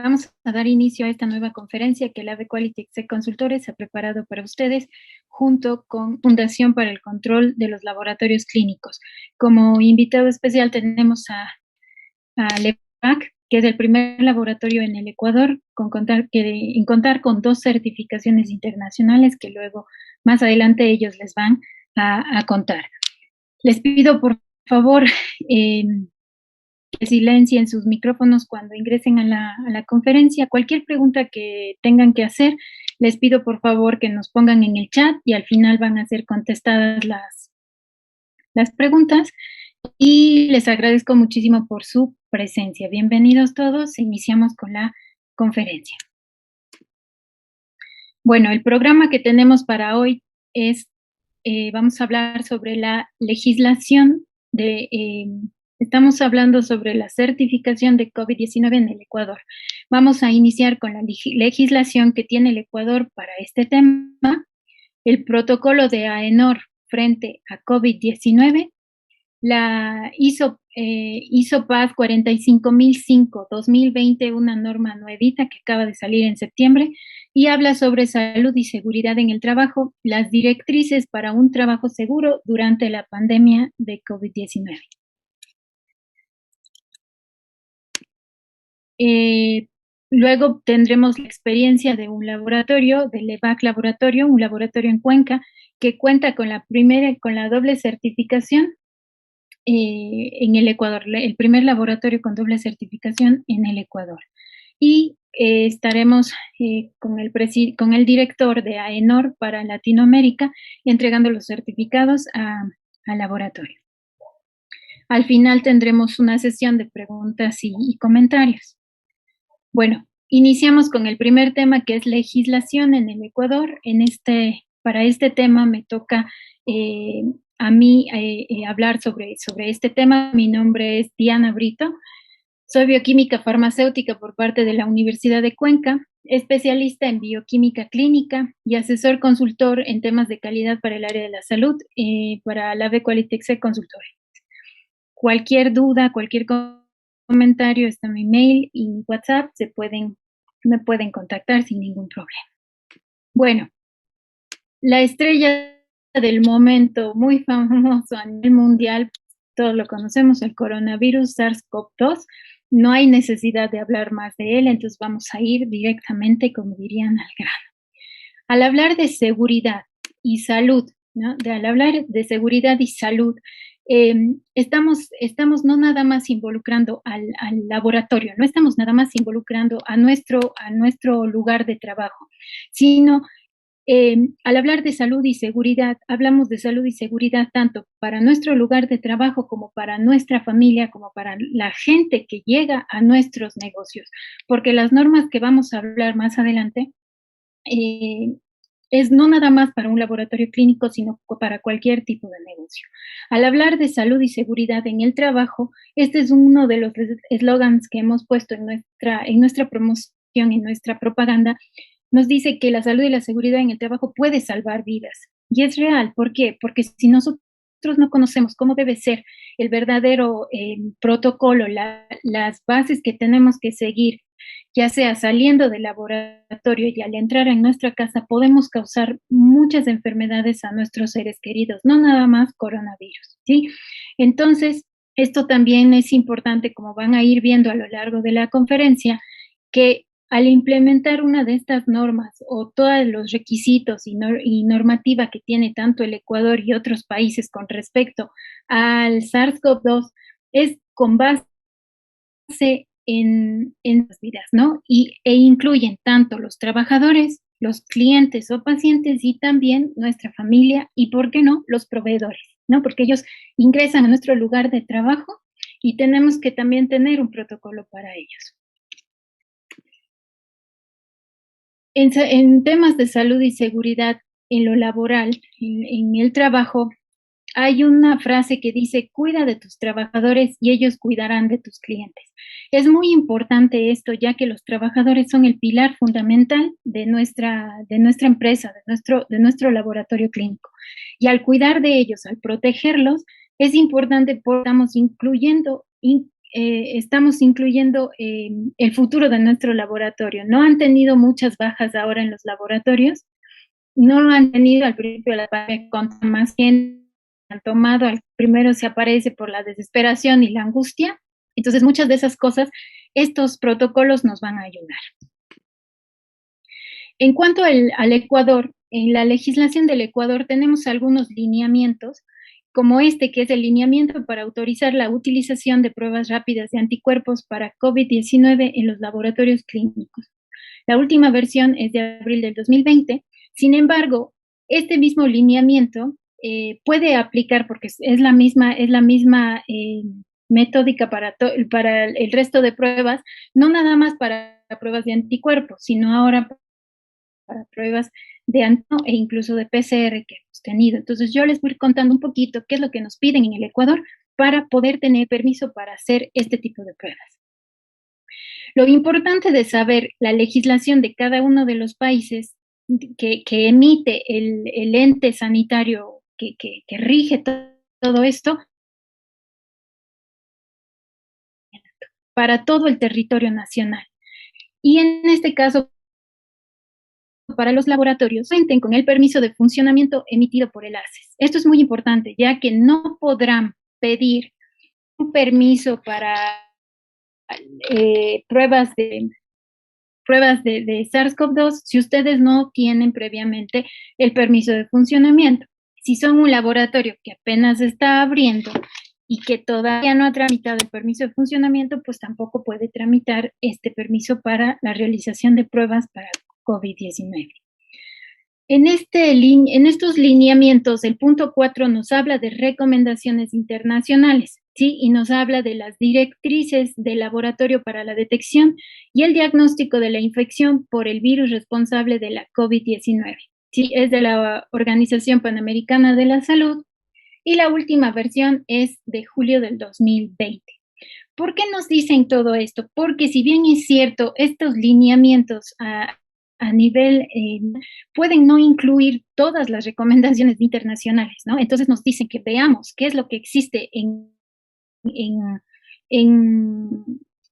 Vamos a dar inicio a esta nueva conferencia que la AVE Quality Exec Consultores ha preparado para ustedes junto con Fundación para el Control de los Laboratorios Clínicos. Como invitado especial tenemos a LEVAC, que es el primer laboratorio en el Ecuador en contar con 2 certificaciones internacionales que luego más adelante ellos les van a contar. Les pido por favor que silencien sus micrófonos cuando ingresen a la conferencia. Cualquier pregunta que tengan que hacer, les pido por favor que nos pongan en el chat y al final van a ser contestadas las preguntas. Y les agradezco muchísimo por su presencia. Bienvenidos todos, iniciamos con la conferencia. Bueno, el programa que tenemos para hoy es, vamos a hablar sobre la legislación estamos hablando sobre la certificación de COVID-19 en el Ecuador. Vamos a iniciar con la legislación que tiene el Ecuador para este tema, el protocolo de AENOR frente a COVID-19, la ISO-PAS 45005-2020, una norma nuevita que acaba de salir en septiembre y habla sobre salud y seguridad en el trabajo, las directrices para un trabajo seguro durante la pandemia de COVID-19. Luego tendremos la experiencia de un laboratorio, del LEVAC Laboratorio, un laboratorio en Cuenca, que cuenta con la doble certificación en el Ecuador, el primer laboratorio con doble certificación en el Ecuador. Y estaremos con el director de AENOR para Latinoamérica entregando los certificados al laboratorio. Al final tendremos una sesión de preguntas y comentarios. Bueno, iniciamos con el primer tema, que es legislación en el Ecuador. Para este tema me toca a mí hablar sobre este tema. Mi nombre es Diana Brito, soy bioquímica farmacéutica por parte de la Universidad de Cuenca, especialista en bioquímica clínica y asesor consultor en temas de calidad para el área de la salud para la AVE Quality Exec Consultores. Cualquier duda, cualquier comentario, está mi mail y mi WhatsApp, me pueden contactar sin ningún problema. Bueno, la estrella del momento, muy famoso a nivel mundial, todos lo conocemos, el coronavirus SARS-CoV-2, no hay necesidad de hablar más de él, entonces vamos a ir directamente, como dirían, al grano. Al hablar de seguridad y salud, ¿no? Al hablar de seguridad y salud, estamos no nada más involucrando al laboratorio, no estamos nada más involucrando a nuestro lugar de trabajo, sino al hablar de salud y seguridad, hablamos de salud y seguridad tanto para nuestro lugar de trabajo como para nuestra familia, como para la gente que llega a nuestros negocios, porque las normas que vamos a hablar más adelante es no nada más para un laboratorio clínico, sino para cualquier tipo de negocio. Al hablar de salud y seguridad en el trabajo, este es uno de los eslogans que hemos puesto en nuestra promoción, en nuestra propaganda. Nos dice que la salud y la seguridad en el trabajo puede salvar vidas. Y es real. ¿Por qué? Porque si nosotros no conocemos cómo debe ser el verdadero protocolo, las bases que tenemos que seguir, ya sea saliendo del laboratorio y al entrar en nuestra casa, podemos causar muchas enfermedades a nuestros seres queridos, no nada más coronavirus, ¿sí? Entonces, esto también es importante, como van a ir viendo a lo largo de la conferencia, que al implementar una de estas normas o todos los requisitos y normativa que tiene tanto el Ecuador y otros países con respecto al SARS-CoV-2, es con base en las vidas, ¿no? E incluyen tanto los trabajadores, los clientes o pacientes y también nuestra familia y, ¿por qué no?, los proveedores, ¿no? Porque ellos ingresan a nuestro lugar de trabajo y tenemos que también tener un protocolo para ellos. En temas de salud y seguridad en lo laboral, en el trabajo, hay una frase que dice: cuida de tus trabajadores y ellos cuidarán de tus clientes. Es muy importante esto, ya que los trabajadores son el pilar fundamental de nuestra empresa, de nuestro laboratorio clínico. Y al cuidar de ellos, al protegerlos, es importante porque estamos estamos incluyendo el futuro de nuestro laboratorio. No han tenido muchas bajas ahora en los laboratorios, no lo han tenido al principio de la pandemia, cuando más bien han tomado, al primero se aparece por la desesperación y la angustia. Entonces, muchas de esas cosas, estos protocolos nos van a ayudar. En cuanto al Ecuador, en la legislación del Ecuador tenemos algunos lineamientos, como este, que es el lineamiento para autorizar la utilización de pruebas rápidas de anticuerpos para COVID-19 en los laboratorios clínicos. La última versión es de abril del 2020. Sin embargo, este mismo lineamiento puede aplicar, porque es la misma metódica para el resto de pruebas, no nada más para pruebas de anticuerpos, sino ahora para pruebas de antígeno e incluso de PCR que hemos tenido. Entonces yo les voy contando un poquito qué es lo que nos piden en el Ecuador para poder tener permiso para hacer este tipo de pruebas. Lo importante de saber la legislación de cada uno de los países que emite el ente sanitario que rige todo esto para todo el territorio nacional. Y en este caso, para los laboratorios, cuenten con el permiso de funcionamiento emitido por el ACES. Esto es muy importante, ya que no podrán pedir un permiso para pruebas de SARS-CoV-2 si ustedes no tienen previamente el permiso de funcionamiento. Si son un laboratorio que apenas está abriendo y que todavía no ha tramitado el permiso de funcionamiento, pues tampoco puede tramitar este permiso para la realización de pruebas para COVID-19. En estos lineamientos, el punto 4 nos habla de recomendaciones internacionales, ¿sí? Y nos habla de las directrices del laboratorio para la detección y el diagnóstico de la infección por el virus responsable de la COVID-19, ¿sí? Es de la Organización Panamericana de la Salud y la última versión es de julio del 2020. ¿Por qué nos dicen todo esto? Porque si bien es cierto, estos lineamientos a nivel, pueden no incluir todas las recomendaciones internacionales, ¿no? Entonces nos dicen que veamos qué es lo que existe en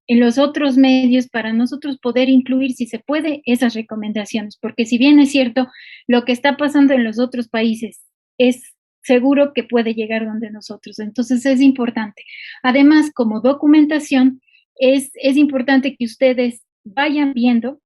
los otros medios para nosotros poder incluir, si se puede, esas recomendaciones, porque si bien es cierto, lo que está pasando en los otros países es seguro que puede llegar donde nosotros, entonces es importante. Además, como documentación, es importante que ustedes vayan viendo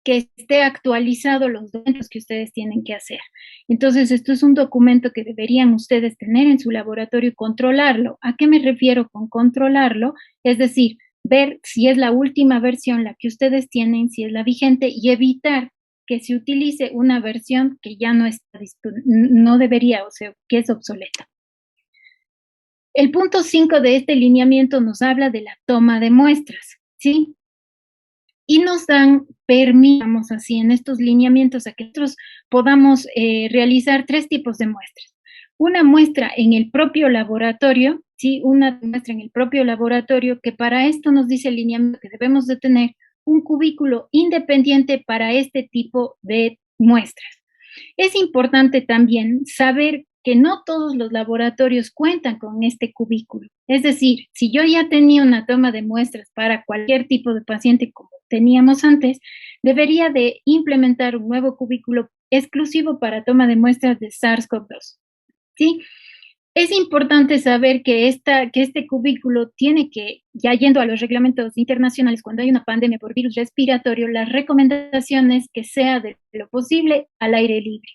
que esté actualizado los documentos que ustedes tienen que hacer. Entonces, esto es un documento que deberían ustedes tener en su laboratorio y controlarlo. ¿A qué me refiero con controlarlo? Es decir, ver si es la última versión la que ustedes tienen, si es la vigente y evitar que se utilice una versión que ya no está no debería, o sea, que es obsoleta. El punto 5 de este lineamiento nos habla de la toma de muestras, ¿sí? Y nos dan permiso, así, en estos lineamientos a que nosotros podamos realizar 3 tipos de muestras. Una muestra en el propio laboratorio, ¿sí? Una muestra en el propio laboratorio, que para esto nos dice el lineamiento que debemos de tener un cubículo independiente para este tipo de muestras. Es importante también saber que no todos los laboratorios cuentan con este cubículo. Es decir, si yo ya tenía una toma de muestras para cualquier tipo de paciente como teníamos antes, debería de implementar un nuevo cubículo exclusivo para toma de muestras de SARS-CoV-2. ¿Sí? Es importante saber que este cubículo tiene que, ya yendo a los reglamentos internacionales, cuando hay una pandemia por virus respiratorio, las recomendaciones que sea de lo posible al aire libre.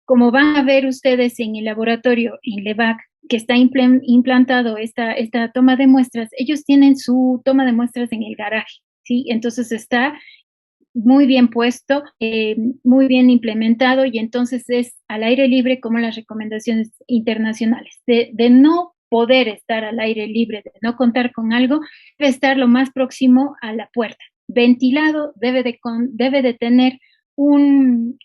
Como van a ver ustedes en el laboratorio, en LEVAC, que está implantado esta toma de muestras, ellos tienen su toma de muestras en el garaje, ¿sí? Entonces está muy bien puesto, muy bien implementado y entonces es al aire libre como las recomendaciones internacionales. De no poder estar al aire libre, de no contar con algo, debe estar lo más próximo a la puerta. Ventilado, debe de tener un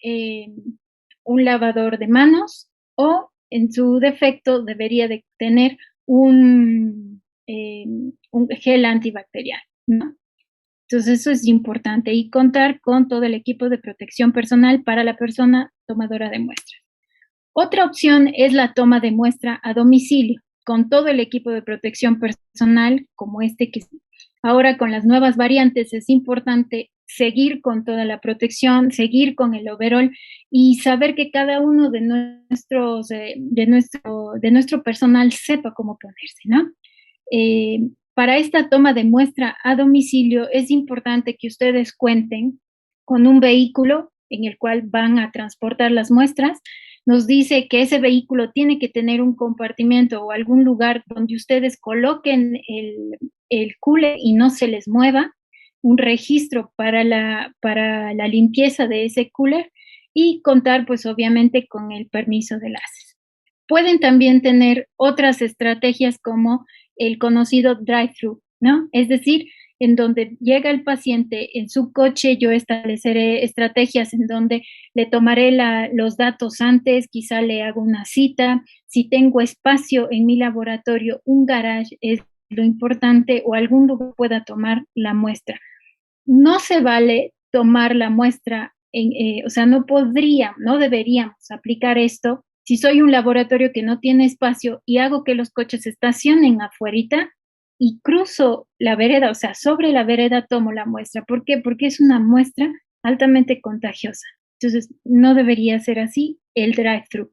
lavador de manos o en su defecto debería de tener un gel antibacterial, ¿no? Entonces eso es importante y contar con todo el equipo de protección personal para la persona tomadora de muestras. Otra opción es la toma de muestra a domicilio. con todo el equipo de protección personal, como este que ahora con las nuevas variantes es importante seguir con toda la protección, seguir con el overall y saber que cada uno de nuestro personal sepa cómo ponerse, ¿no? Para esta toma de muestra a domicilio es importante que ustedes cuenten con un vehículo en el cual van a transportar las muestras. Nos dice que ese vehículo tiene que tener un compartimiento o algún lugar donde ustedes coloquen el cooler y no se les mueva, un registro para la limpieza de ese cooler y contar pues obviamente con el permiso del ACES. Pueden también tener otras estrategias como el conocido drive-thru, ¿no? Es decir, en donde llega el paciente en su coche, yo estableceré estrategias en donde le tomaré los datos antes, quizá le hago una cita, si tengo espacio en mi laboratorio, un garage es lo importante o algún lugar pueda tomar la muestra. No se vale tomar la muestra, o sea, no deberíamos aplicar esto si soy un laboratorio que no tiene espacio y hago que los coches estacionen afuerita y cruzo la vereda, o sea, sobre la vereda tomo la muestra. ¿Por qué? Porque es una muestra altamente contagiosa. Entonces, no debería ser así el drive-thru.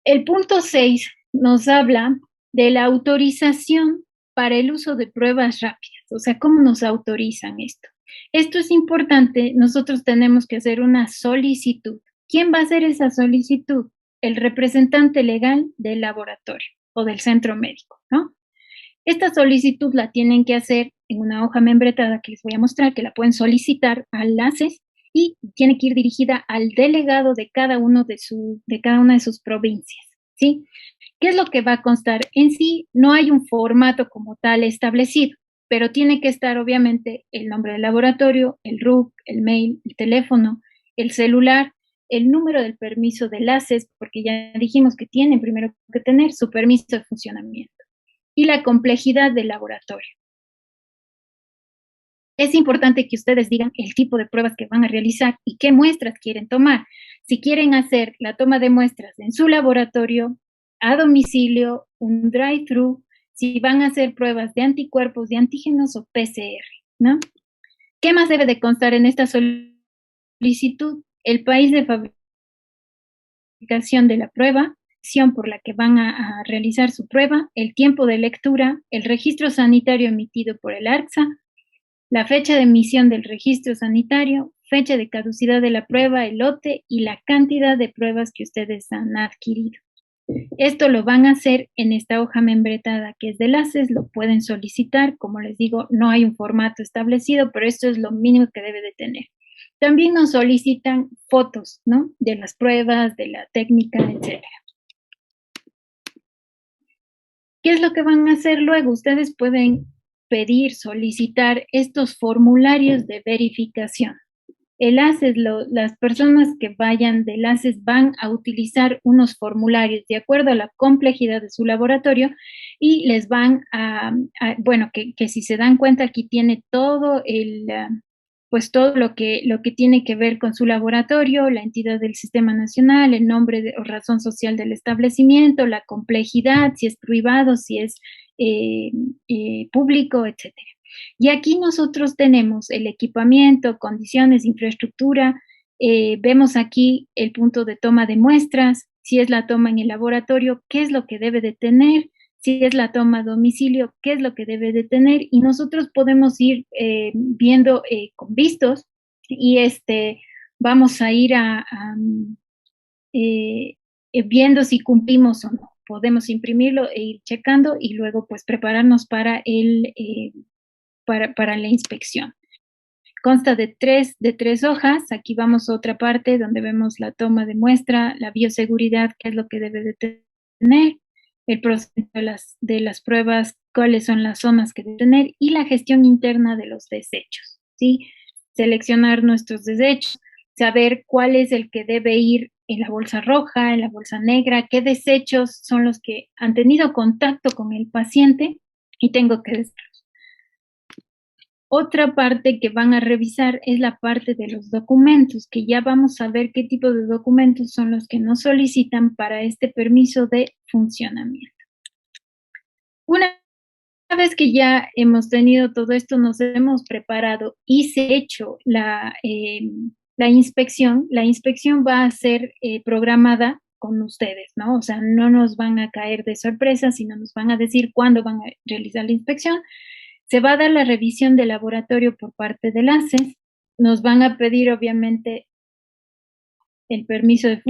El punto 6 nos habla de la autorización para el uso de pruebas rápidas, o sea, ¿cómo nos autorizan esto? Esto es importante, nosotros tenemos que hacer una solicitud. ¿Quién va a hacer esa solicitud? El representante legal del laboratorio o del centro médico, ¿no? Esta solicitud la tienen que hacer en una hoja membretada que les voy a mostrar, que la pueden solicitar al ACES y tiene que ir dirigida al delegado de cada una de sus provincias, ¿sí? ¿Qué es lo que va a constar? En sí, no hay un formato como tal establecido, pero tiene que estar obviamente el nombre del laboratorio, el RUC, el mail, el teléfono, el celular, el número del permiso del ACES, porque ya dijimos que tienen primero que tener su permiso de funcionamiento, y la complejidad del laboratorio. Es importante que ustedes digan el tipo de pruebas que van a realizar y qué muestras quieren tomar. Si quieren hacer la toma de muestras en su laboratorio, a domicilio, un drive-thru, si van a hacer pruebas de anticuerpos, de antígenos o PCR, ¿no? ¿Qué más debe de constar en esta solicitud? El país de fabricación de la prueba, por la que van a realizar su prueba, el tiempo de lectura, el registro sanitario emitido por el ARCSA, la fecha de emisión del registro sanitario, fecha de caducidad de la prueba, el lote y la cantidad de pruebas que ustedes han adquirido. Esto lo van a hacer en esta hoja membretada que es del ACES, lo pueden solicitar, como les digo, no hay un formato establecido, pero esto es lo mínimo que debe de tener. También nos solicitan fotos, ¿no? De las pruebas, de la técnica, etc. ¿Qué es lo que van a hacer luego? Ustedes pueden pedir, solicitar estos formularios de verificación. El ACES, las personas que vayan del ACES van a utilizar unos formularios de acuerdo a la complejidad de su laboratorio y les van bueno, que si se dan cuenta aquí tiene todo pues todo lo que tiene que ver con su laboratorio, la entidad del sistema nacional, el nombre o razón social del establecimiento, la complejidad, si es privado, si es público, etcétera. Y aquí nosotros tenemos el equipamiento, condiciones, infraestructura, vemos aquí el punto de toma de muestras, si es la toma en el laboratorio, qué es lo que debe de tener, si es la toma a domicilio, qué es lo que debe de tener, y nosotros podemos ir viendo con vistos y vamos a ir viendo si cumplimos o no. Podemos imprimirlo e ir checando y luego pues prepararnos para para la inspección. Consta de tres hojas. Aquí vamos a otra parte donde vemos la toma de muestra, la bioseguridad, qué es lo que debe de tener, el proceso de las pruebas, cuáles son las zonas que debe tener y la gestión interna de los desechos, ¿sí? Seleccionar nuestros desechos, saber cuál es el que debe ir en la bolsa roja, en la bolsa negra, qué desechos son los que han tenido contacto con el paciente y tengo que desecharlos. Otra parte que van a revisar es la parte de los documentos, que ya vamos a ver qué tipo de documentos son los que nos solicitan para este permiso de funcionamiento. Una vez que ya hemos tenido todo esto, nos hemos preparado y se ha hecho la inspección va a ser programada con ustedes, ¿no? O sea, no nos van a caer de sorpresa, sino nos van a decir cuándo van a realizar la inspección. Se va a dar la revisión de laboratorio por parte del ACES. Nos van a pedir, obviamente, el permiso de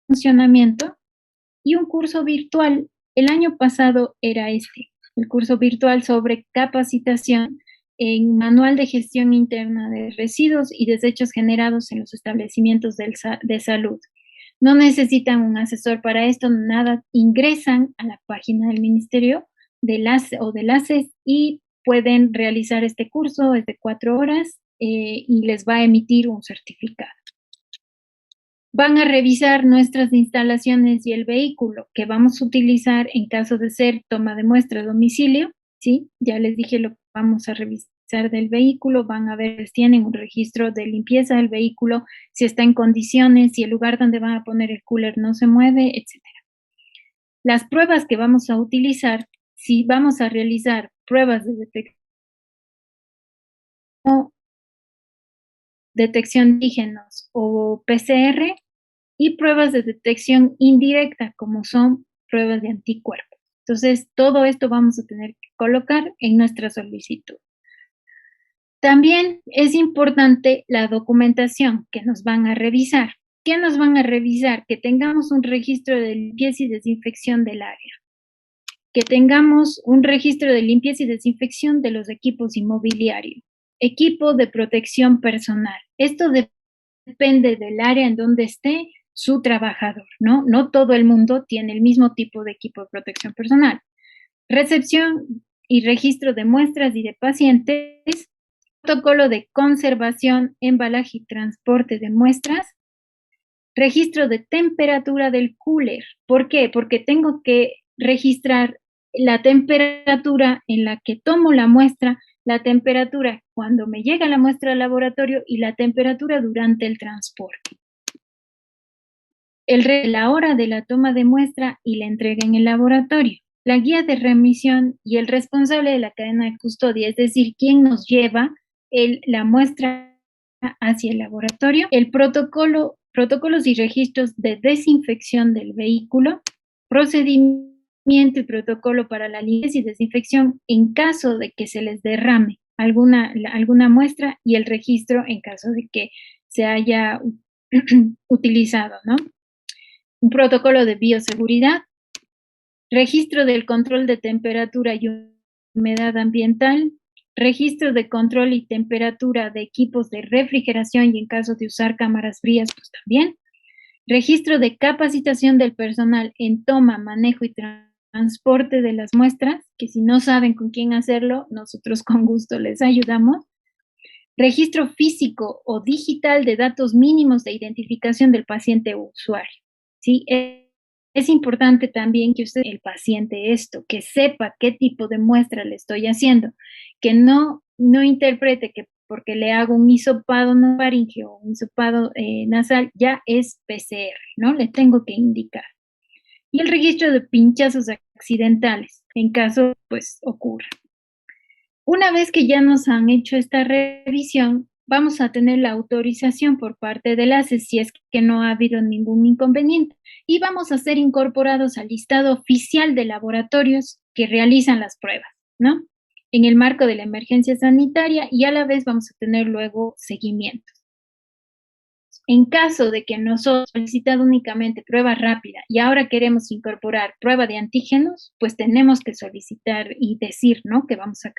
funcionamiento y un curso virtual. El año pasado era el curso virtual sobre capacitación en manual de gestión interna de residuos y desechos generados en los establecimientos de salud. No necesitan un asesor para esto, nada, ingresan a la página del Ministerio del ACES y pueden realizar este curso, es de 4 horas y les va a emitir un certificado. Van a revisar nuestras instalaciones y el vehículo que vamos a utilizar en caso de ser toma de muestra a domicilio, ¿sí? Ya les dije lo que vamos a revisar del vehículo, van a ver si tienen un registro de limpieza del vehículo, si está en condiciones, si el lugar donde van a poner el cooler no se mueve, etc. Las pruebas que vamos a utilizar, si vamos a realizar pruebas de detección de antígenos o PCR, y pruebas de detección indirecta, como son pruebas de anticuerpos. Entonces, todo esto vamos a tener que colocar en nuestra solicitud. También es importante la documentación que nos van a revisar. ¿Qué nos van a revisar? Que tengamos un registro de limpieza y desinfección del área, que tengamos un registro de limpieza y desinfección de los equipos inmobiliarios, equipo de protección personal. Esto depende del área en donde esté su trabajador, ¿no? No todo el mundo tiene el mismo tipo de equipo de protección personal. Recepción y registro de muestras y de pacientes, protocolo de conservación, embalaje y transporte de muestras, registro de temperatura del cooler. ¿Por qué? Porque tengo que registrar la temperatura en la que tomo la muestra, la temperatura cuando me llega la muestra al laboratorio y la temperatura durante el transporte. La hora de la toma de muestra y la entrega en el laboratorio. La guía de remisión y el responsable de la cadena de custodia, es decir, quién nos lleva la muestra hacia el laboratorio. El protocolos y registros de desinfección del vehículo, procedimiento y protocolo para la limpieza y desinfección en caso de que se les derrame alguna muestra y el registro en caso de que se haya utilizado, ¿no? Un protocolo de bioseguridad, registro del control de temperatura y humedad ambiental, registro de control y temperatura de equipos de refrigeración y en caso de usar cámaras frías, pues también, registro de capacitación del personal en toma, manejo y transporte de las muestras, que si no saben con quién hacerlo, nosotros con gusto les ayudamos, registro físico o digital de datos mínimos de identificación del paciente o usuario, ¿sí? Es importante también que usted, el paciente, que sepa qué tipo de muestra le estoy haciendo, que no interprete que porque le hago un hisopado nasofaríngeo o un hisopado nasal ya es PCR, ¿no? Le tengo que indicar. Y el registro de pinchazos accidentales, en caso, pues, ocurra. Una vez que ya nos han hecho esta revisión, vamos a tener la autorización por parte del ACES si es que no ha habido ningún inconveniente y vamos a ser incorporados al listado oficial de laboratorios que realizan las pruebas, ¿no? En el marco de la emergencia sanitaria y a la vez vamos a tener luego seguimiento. En caso de que nos hemos solicitado únicamente prueba rápida y ahora queremos incorporar prueba de antígenos, pues tenemos que solicitar y decir, ¿no? Que vamos a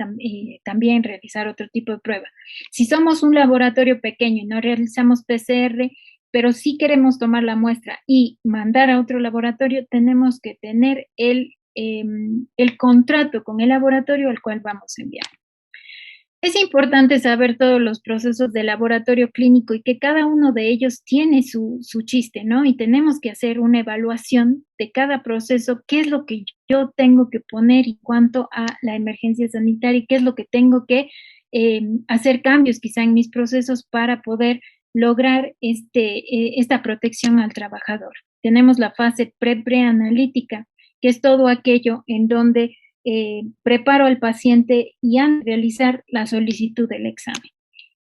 también realizar otro tipo de prueba. Si somos un laboratorio pequeño y no realizamos PCR, pero sí queremos tomar la muestra y mandar a otro laboratorio, tenemos que tener el contrato con el laboratorio al cual vamos a enviar. Es importante saber todos los procesos de laboratorio clínico y que cada uno de ellos tiene su chiste, ¿no? Y tenemos que hacer una evaluación de cada proceso, qué es lo que yo tengo que poner en cuanto a la emergencia sanitaria y qué es lo que tengo que hacer cambios quizá en mis procesos para poder lograr esta protección al trabajador. Tenemos la fase preanalítica, que es todo aquello en donde preparo al paciente y antes de realizar la solicitud del examen.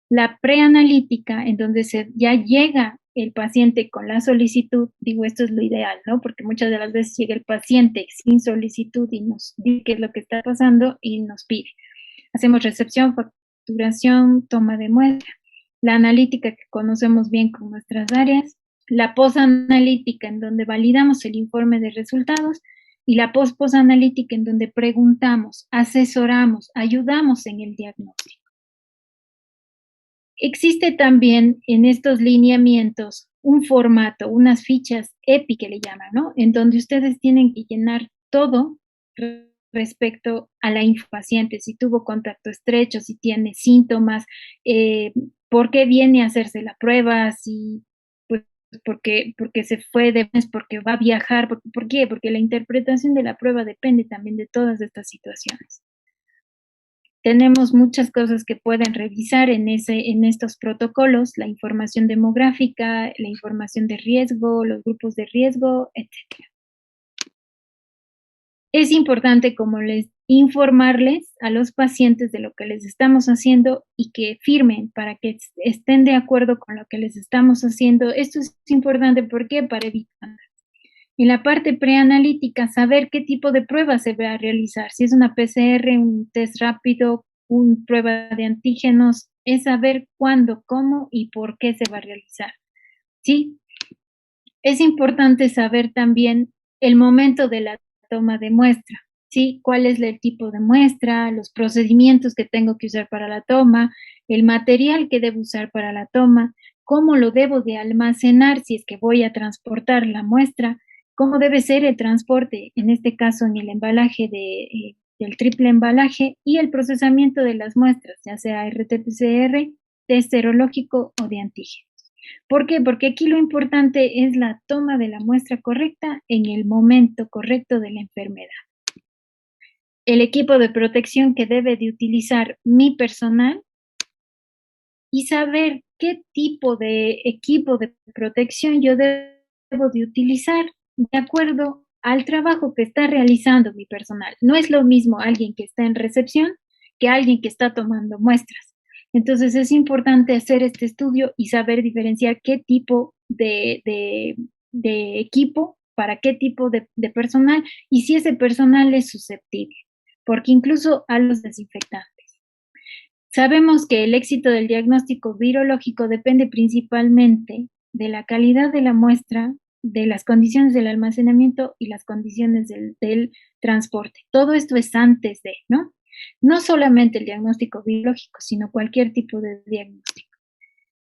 La preanalítica, en donde ya llega el paciente con la solicitud, digo, esto es lo ideal, ¿no? Porque muchas de las veces llega el paciente sin solicitud y nos dice qué es lo que está pasando y nos pide. Hacemos recepción, facturación, toma de muestra, la analítica que conocemos bien con nuestras áreas, la posanalítica en donde validamos el informe de resultados y la posanalítica en donde preguntamos, asesoramos, ayudamos en el diagnóstico. Existe también en estos lineamientos un formato, unas fichas EPI que le llaman, ¿no? En donde ustedes tienen que llenar todo respecto a la paciente, si tuvo contacto estrecho, si tiene síntomas, por qué viene a hacerse la prueba, si pues porque se fue de mes, porque va a viajar, ¿por qué? Porque la interpretación de la prueba depende también de todas estas situaciones. Tenemos muchas cosas que pueden revisar en estos protocolos, la información demográfica, la información de riesgo, los grupos de riesgo, etcétera. Es importante, como informarles a los pacientes de lo que les estamos haciendo y que firmen para que estén de acuerdo con lo que les estamos haciendo. Esto es importante, ¿por qué? Para evitar. En la parte preanalítica, saber qué tipo de prueba se va a realizar. Si es una PCR, un test rápido, una prueba de antígenos, es saber cuándo, cómo y por qué se va a realizar. ¿Sí? Es importante saber también el momento de la toma de muestra. ¿Sí? ¿Cuál es el tipo de muestra, los procedimientos que tengo que usar para la toma, el material que debo usar para la toma, cómo lo debo de almacenar si es que voy a transportar la muestra, cómo debe ser el transporte, en este caso en el embalaje del triple embalaje y el procesamiento de las muestras, ya sea RT-PCR, test serológico o de antígenos. ¿Por qué? Porque aquí lo importante es la toma de la muestra correcta en el momento correcto de la enfermedad. El equipo de protección que debe de utilizar mi personal y saber qué tipo de equipo de protección yo debo de utilizar de acuerdo al trabajo que está realizando mi personal. No es lo mismo alguien que está en recepción que alguien que está tomando muestras. Entonces es importante hacer este estudio y saber diferenciar qué tipo de equipo para qué tipo de personal y si ese personal es susceptible, porque incluso a los desinfectantes. Sabemos que el éxito del diagnóstico virológico depende principalmente de la calidad de la muestra, de las condiciones del almacenamiento y las condiciones del transporte. Todo esto es antes de, ¿no? No solamente el diagnóstico virológico, sino cualquier tipo de diagnóstico.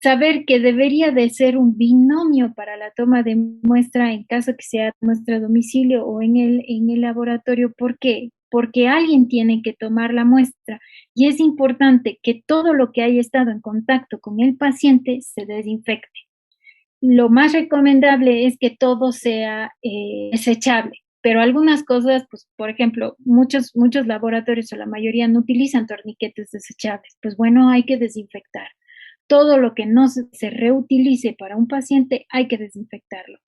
Saber que debería de ser un binomio para la toma de muestra en caso que sea muestra a domicilio o en el laboratorio. ¿Por qué? Porque alguien tiene que tomar la muestra y es importante que todo lo que haya estado en contacto con el paciente se desinfecte. Lo más recomendable es que todo sea desechable, pero algunas cosas, pues, por ejemplo, muchos laboratorios o la mayoría no utilizan torniquetes desechables. Pues bueno, hay que desinfectar. Todo lo que no se reutilice para un paciente hay que desinfectarlo.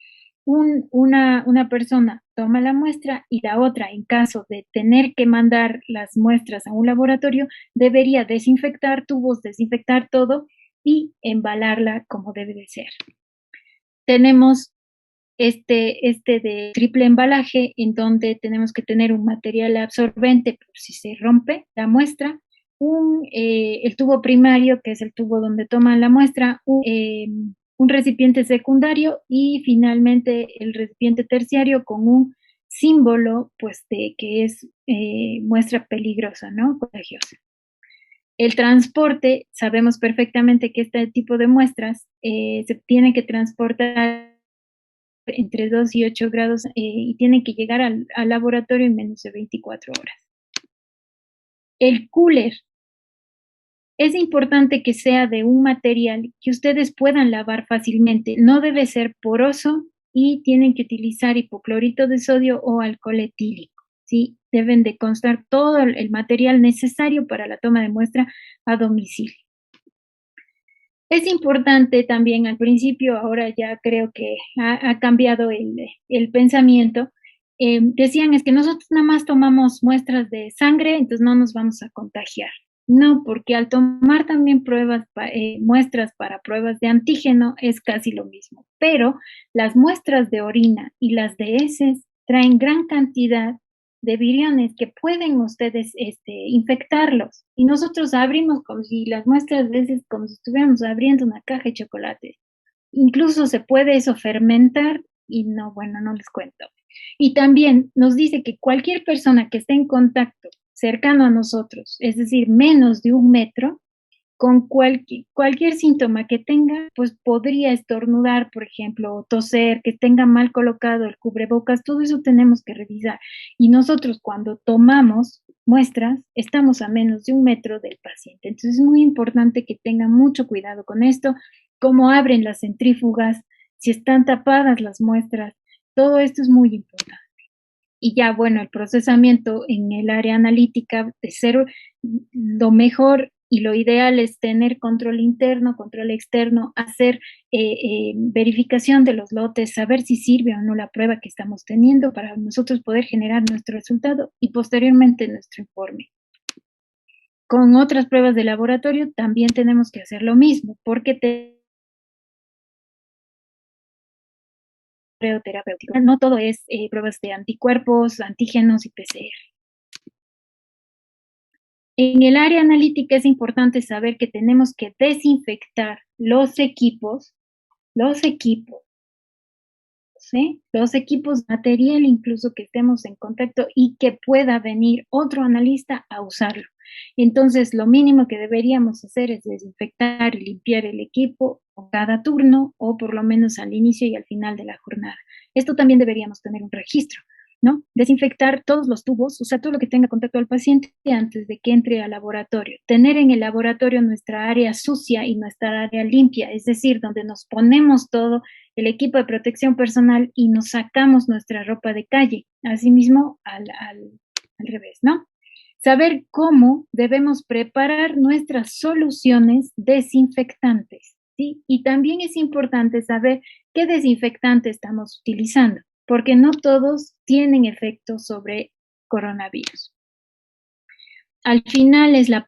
Una persona toma la muestra y la otra, en caso de tener que mandar las muestras a un laboratorio, debería desinfectar tubos, desinfectar todo y embalarla como debe de ser. Tenemos este de triple embalaje, en donde tenemos que tener un material absorbente por si se rompe la muestra, el tubo primario, que es el tubo donde toman la muestra, un recipiente secundario y finalmente el recipiente terciario con un símbolo, pues, que es muestra peligrosa, ¿no? Contagiosa. El transporte, sabemos perfectamente que este tipo de muestras se tiene que transportar entre 2 y 8 grados y tienen que llegar al laboratorio en menos de 24 horas. El cooler es importante que sea de un material que ustedes puedan lavar fácilmente. No debe ser poroso y tienen que utilizar hipoclorito de sodio o alcohol etílico, ¿sí? Deben de constar todo el material necesario para la toma de muestra a domicilio. Es importante también al principio, ahora ya creo que ha cambiado el pensamiento, decían es que nosotros nada más tomamos muestras de sangre, entonces no nos vamos a contagiar. No, porque al tomar también muestras para pruebas de antígeno es casi lo mismo, pero las muestras de orina y las de heces traen gran cantidad de viriones que pueden ustedes infectarlos. Y nosotros abrimos como si las muestras de heces, como si estuviéramos abriendo una caja de chocolate. Incluso se puede eso fermentar y no, bueno, no les cuento. Y también nos dice que cualquier persona que esté en contacto cercano a nosotros, es decir, menos de 1 metro, con cualquier síntoma que tenga, pues podría estornudar, por ejemplo, o toser, que tenga mal colocado el cubrebocas, todo eso tenemos que revisar. Y nosotros cuando tomamos muestras, estamos a menos de 1 metro del paciente. Entonces es muy importante que tengan mucho cuidado con esto, cómo abren las centrífugas, si están tapadas las muestras, todo esto es muy importante. Y ya, bueno, el procesamiento en el área analítica de ser lo mejor y lo ideal es tener control interno, control externo, hacer verificación de los lotes, saber si sirve o no la prueba que estamos teniendo para nosotros poder generar nuestro resultado y posteriormente nuestro informe. Con otras pruebas de laboratorio también tenemos que hacer lo mismo, porque terapéutico. No todo es pruebas de anticuerpos, antígenos y PCR. En el área analítica es importante saber que tenemos que desinfectar los equipos, ¿sí? Los equipos, material incluso que estemos en contacto y que pueda venir otro analista a usarlo. Entonces, lo mínimo que deberíamos hacer es desinfectar y limpiar el equipo cada turno o por lo menos al inicio y al final de la jornada. Esto también deberíamos tener un registro, ¿no? Desinfectar todos los tubos, o sea, todo lo que tenga contacto al paciente antes de que entre al laboratorio. Tener en el laboratorio nuestra área sucia y nuestra área limpia, es decir, donde nos ponemos todo el equipo de protección personal y nos sacamos nuestra ropa de calle. Asimismo, al revés, ¿no? Saber cómo debemos preparar nuestras soluciones desinfectantes, ¿sí? Y también es importante saber qué desinfectante estamos utilizando, porque no todos tienen efecto sobre coronavirus. Al final es la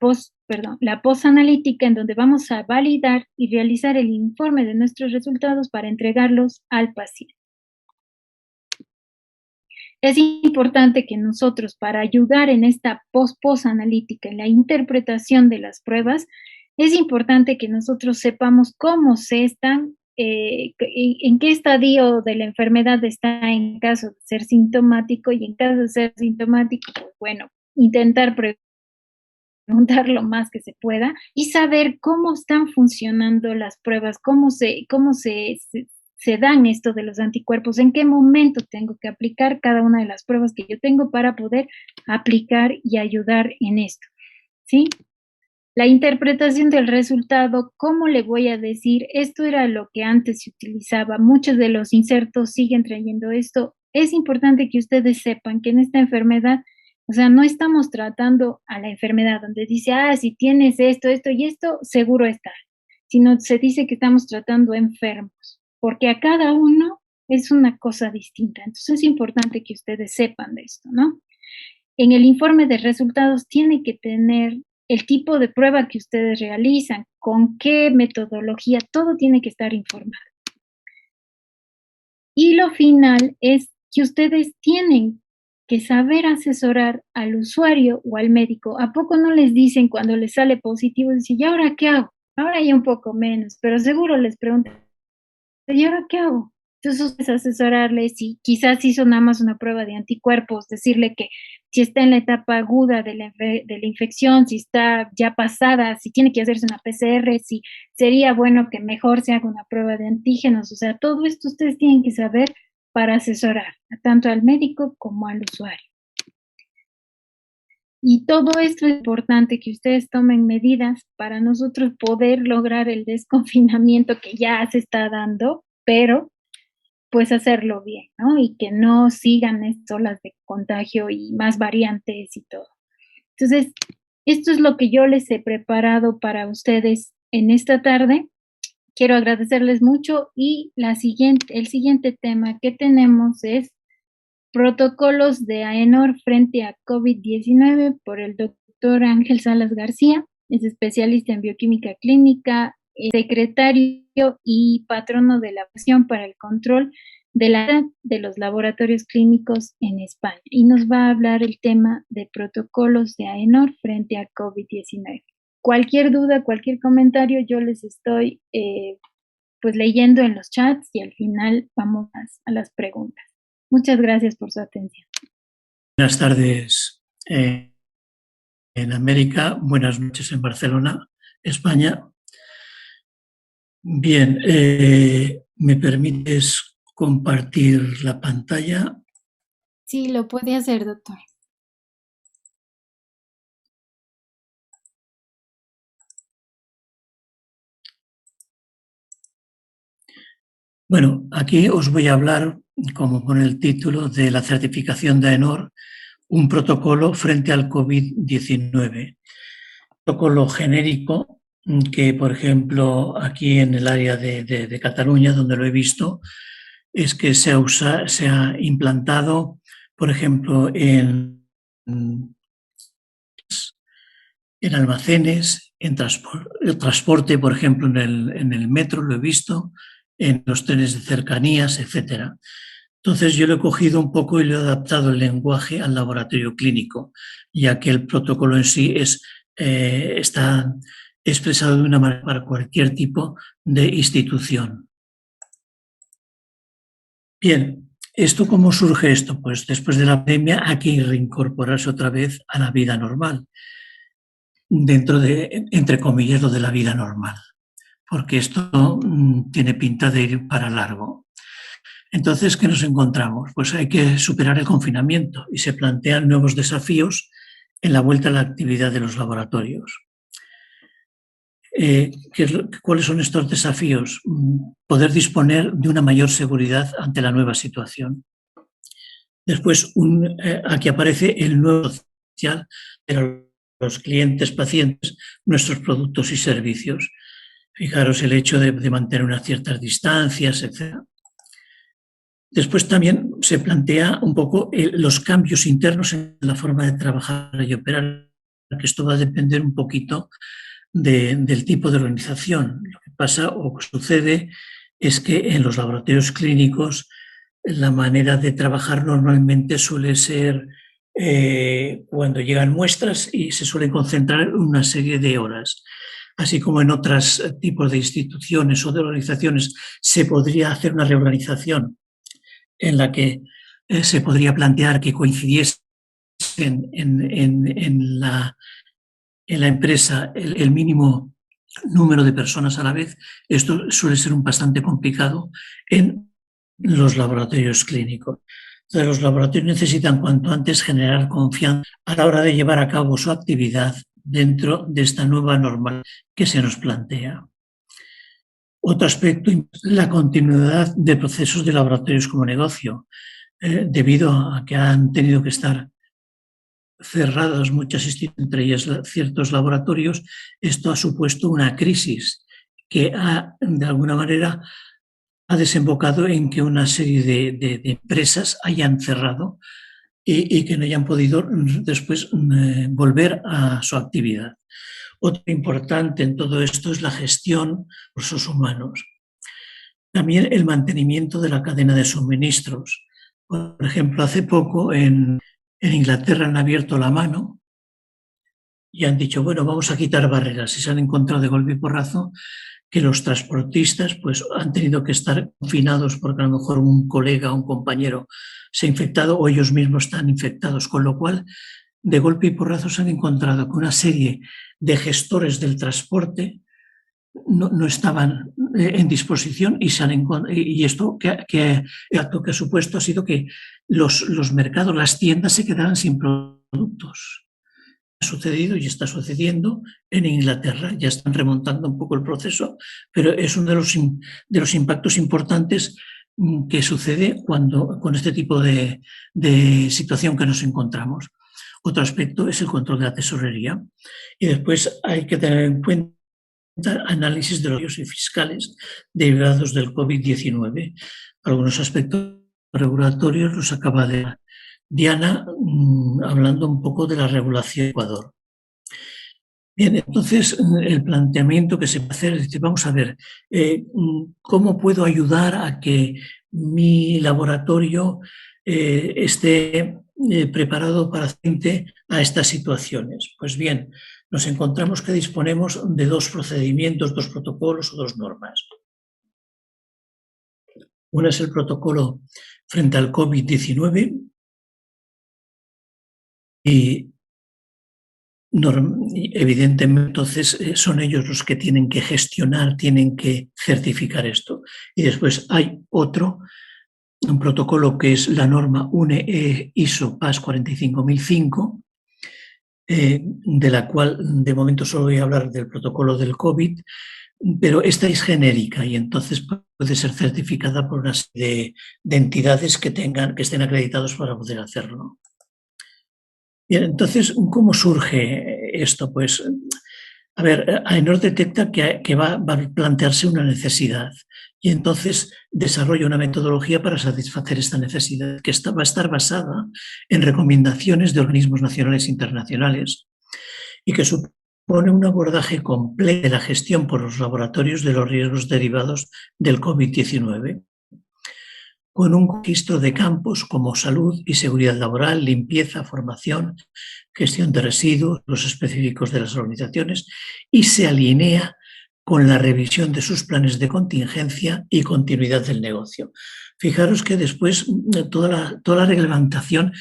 posanalítica en donde vamos a validar y realizar el informe de nuestros resultados para entregarlos al paciente. Es importante que nosotros, para ayudar en esta posanalítica, en la interpretación de las pruebas, es importante que nosotros sepamos cómo se están, en qué estadio de la enfermedad está en caso de ser sintomático y en caso de ser sintomático, pues bueno, intentar preguntar lo más que se pueda y saber cómo están funcionando las pruebas, cómo se dan esto de los anticuerpos, en qué momento tengo que aplicar cada una de las pruebas que yo tengo para poder aplicar y ayudar en esto, ¿sí? La interpretación del resultado, ¿cómo le voy a decir? Esto era lo que antes se utilizaba, muchos de los insertos siguen trayendo esto. Es importante que ustedes sepan que en esta enfermedad, o sea, no estamos tratando a la enfermedad donde dice, si tienes esto, esto y esto, seguro está, sino se dice que estamos tratando enfermos, porque a cada uno es una cosa distinta. Entonces es importante que ustedes sepan de esto, ¿no? En el informe de resultados tiene que tener el tipo de prueba que ustedes realizan, con qué metodología, todo tiene que estar informado. Y lo final es que ustedes tienen que saber asesorar al usuario o al médico. ¿A poco no les dicen cuando les sale positivo? Dicen, ¿y ahora qué hago? Ahora ya un poco menos, pero seguro les preguntan, ¿y ahora qué hago? Entonces, es asesorarle si quizás hizo nada más una prueba de anticuerpos, decirle que si está en la etapa aguda de la infección, si está ya pasada, si tiene que hacerse una PCR, si sería bueno que mejor se haga una prueba de antígenos. O sea, todo esto ustedes tienen que saber para asesorar tanto al médico como al usuario. Y todo esto es importante que ustedes tomen medidas para nosotros poder lograr el desconfinamiento que ya se está dando, pero pues hacerlo bien, ¿no? Y que no sigan estas olas de contagio y más variantes y todo. Entonces, esto es lo que yo les he preparado para ustedes en esta tarde. Quiero agradecerles mucho y el siguiente tema que tenemos es protocolos de AENOR frente a COVID-19 por el doctor Ángel Salas García, es especialista en bioquímica clínica, secretario y patrono de la Asociación para el Control de la Edad de los Laboratorios Clínicos en España, y nos va a hablar el tema de protocolos de AENOR frente a COVID-19. Cualquier duda, cualquier comentario, yo les estoy pues leyendo en los chats y al final vamos a las preguntas. Muchas gracias por su atención. Buenas tardes en América, buenas noches en Barcelona, España. Bien, ¿me permites compartir la pantalla? Sí, lo puede hacer, doctor. Bueno, aquí os voy a hablar, como pone el título, de la certificación de AENOR, un protocolo frente al COVID-19. Protocolo genérico que, por ejemplo, aquí en el área de Cataluña, donde lo he visto, es que se ha implantado, por ejemplo, en almacenes, en transporte, por ejemplo, en el metro, lo he visto, en los trenes de cercanías, etc. Entonces yo lo he cogido un poco y le he adaptado el lenguaje al laboratorio clínico, ya que el protocolo en sí está expresado de una manera para cualquier tipo de institución. Bien, ¿esto cómo surge esto? Pues después de la pandemia hay que reincorporarse otra vez a la vida normal, dentro de, entre comillas, lo de la vida normal, porque esto tiene pinta de ir para largo. Entonces, ¿qué nos encontramos? Pues hay que superar el confinamiento y se plantean nuevos desafíos en la vuelta a la actividad de los laboratorios. ¿Cuáles son estos desafíos? Poder disponer de una mayor seguridad ante la nueva situación. Después, aquí aparece el nuevo social de los clientes, pacientes, nuestros productos y servicios. Fijaros el hecho de mantener unas ciertas distancias, etc. Después también se plantea un poco los cambios internos en la forma de trabajar y operar, que esto va a depender un poquito del tipo de organización. Lo que pasa o que sucede es que en los laboratorios clínicos la manera de trabajar normalmente suele ser cuando llegan muestras y se suelen concentrar una serie de horas. Así como en otros tipos de instituciones o de organizaciones se podría hacer una reorganización en la que se podría plantear que coincidiesen en la empresa el mínimo número de personas a la vez. Esto suele ser bastante complicado en los laboratorios clínicos. Entonces, los laboratorios necesitan cuanto antes generar confianza a la hora de llevar a cabo su actividad dentro de esta nueva normal que se nos plantea. Otro aspecto es la continuidad de procesos de laboratorios como negocio, debido a que han tenido que estar cerradas muchas instituciones, entre ellas ciertos laboratorios. Esto ha supuesto una crisis que de alguna manera ha desembocado en que una serie de empresas hayan cerrado y que no hayan podido después volver a su actividad. Otro importante en todo esto es la gestión de recursos humanos. También el mantenimiento de la cadena de suministros. Por ejemplo, hace poco en Inglaterra han abierto la mano y han dicho, bueno, vamos a quitar barreras, y se han encontrado de golpe y porrazo que los transportistas pues, han tenido que estar confinados porque a lo mejor un colega o un compañero se ha infectado o ellos mismos están infectados, con lo cual de golpe y porrazo se han encontrado con una serie de gestores del transporte no estaban en disposición y esto que ha supuesto ha sido que los mercados, las tiendas se quedaran sin productos. Ha sucedido y está sucediendo en Inglaterra, ya están remontando un poco el proceso, pero es uno de los impactos importantes que sucede con este tipo de situación que nos encontramos. Otro aspecto es el control de la tesorería y después hay que tener en cuenta análisis de los y fiscales derivados del COVID-19. Algunos aspectos regulatorios los acaba de Diana, hablando un poco de la regulación de Ecuador. Bien, entonces el planteamiento que se puede hacer es decir, vamos a ver, ¿cómo puedo ayudar a que mi laboratorio esté preparado para hacer frente a estas situaciones? Pues bien, nos encontramos que disponemos de dos procedimientos, dos protocolos o dos normas. Uno es el protocolo frente al COVID-19 y evidentemente, entonces son ellos los que tienen que gestionar, tienen que certificar esto. Y después hay un protocolo que es la norma UNE ISO PAS 45005, de la cual de momento solo voy a hablar del protocolo del COVID, pero esta es genérica y entonces puede ser certificada por una serie de entidades que estén acreditados para poder hacerlo. Bien, entonces, ¿cómo surge esto? Pues, a ver, AENOR detecta que va a plantearse una necesidad y entonces desarrolla una metodología para satisfacer esta necesidad que va a estar basada en recomendaciones de organismos nacionales e internacionales y que supone un abordaje completo de la gestión por los laboratorios de los riesgos derivados del COVID-19, con un registro de campos como salud y seguridad laboral, limpieza, formación, gestión de residuos, los específicos de las organizaciones, y se alinea con la revisión de sus planes de contingencia y continuidad del negocio. Fijaros que después toda la reglamentación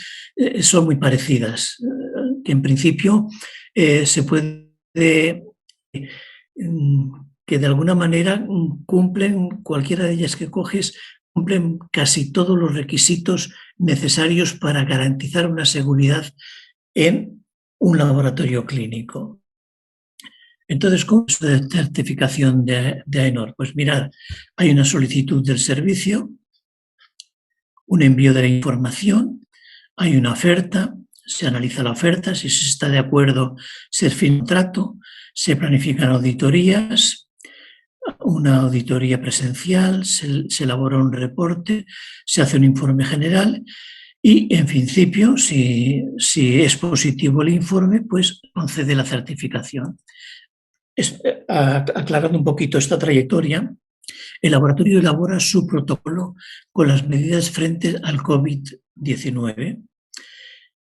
son muy parecidas, que en principio se puede que de alguna manera cumplen, cualquiera de ellas que coges, cumplen casi todos los requisitos necesarios para garantizar una seguridad en un laboratorio clínico. Entonces, ¿cómo es la certificación de AENOR? Pues mirad, hay una solicitud del servicio, un envío de la información, hay una oferta, se analiza la oferta, si se está de acuerdo se firma un trato, se planifican auditorías, una auditoría presencial, se elabora un reporte, se hace un informe general y, en principio, si es positivo el informe, pues concede la certificación. Aclarando un poquito esta trayectoria, el laboratorio elabora su protocolo con las medidas frente al COVID-19.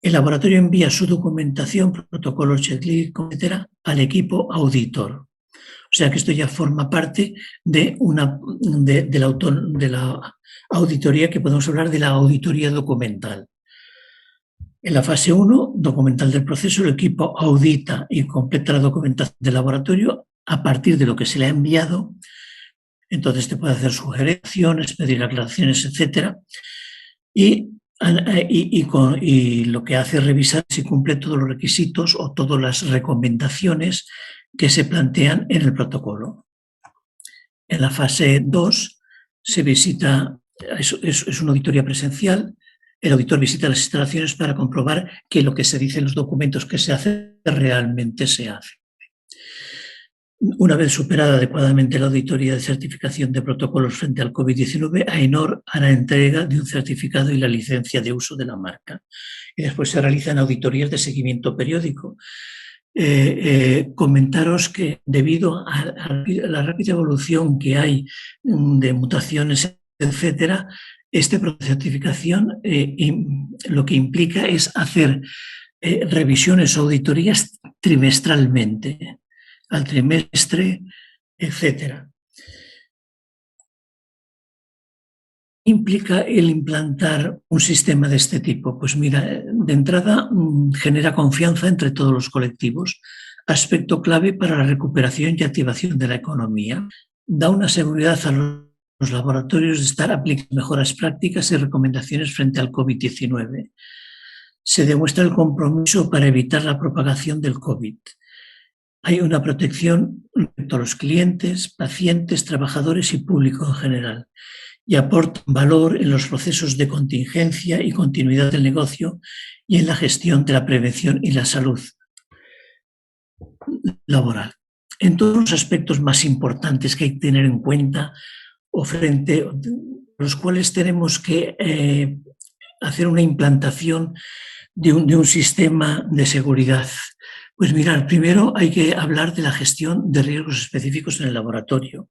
El laboratorio envía su documentación, protocolos, checklist, etcétera, al equipo auditor. O sea que esto ya forma parte de la auditoría, que podemos hablar de la auditoría documental. En la fase 1, documental del proceso, el equipo audita y completa la documentación del laboratorio a partir de lo que se le ha enviado. Entonces te puede hacer sugerencias, pedir aclaraciones, etcétera. Y lo que hace es revisar si cumple todos los requisitos o todas las recomendaciones que se plantean en el protocolo. En la fase 2 se visita, es una auditoría presencial, el auditor visita las instalaciones para comprobar que lo que se dice en los documentos que se hace realmente se hace. Una vez superada adecuadamente la auditoría de certificación de protocolos frente al COVID-19, AENOR hará entrega de un certificado y la licencia de uso de la marca. Y después se realizan auditorías de seguimiento periódico. Comentaros que debido a la rápida evolución que hay de mutaciones, etcétera, este proceso de certificación lo que implica es hacer revisiones o auditorías trimestralmente, al trimestre, etcétera. ¿Qué implica el implantar un sistema de este tipo? Pues mira, de entrada genera confianza entre todos los colectivos, aspecto clave para la recuperación y activación de la economía. Da una seguridad a los laboratorios de estar aplicando mejoras prácticas y recomendaciones frente al COVID-19. Se demuestra el compromiso para evitar la propagación del COVID. Hay una protección respecto a los clientes, pacientes, trabajadores y público en general, y aportan valor en los procesos de contingencia y continuidad del negocio y en la gestión de la prevención y la salud laboral. En todos los aspectos más importantes que hay que tener en cuenta o frente a los cuales tenemos que hacer una implantación de un sistema de seguridad? Pues mirar, primero hay que hablar de la gestión de riesgos específicos en el laboratorio.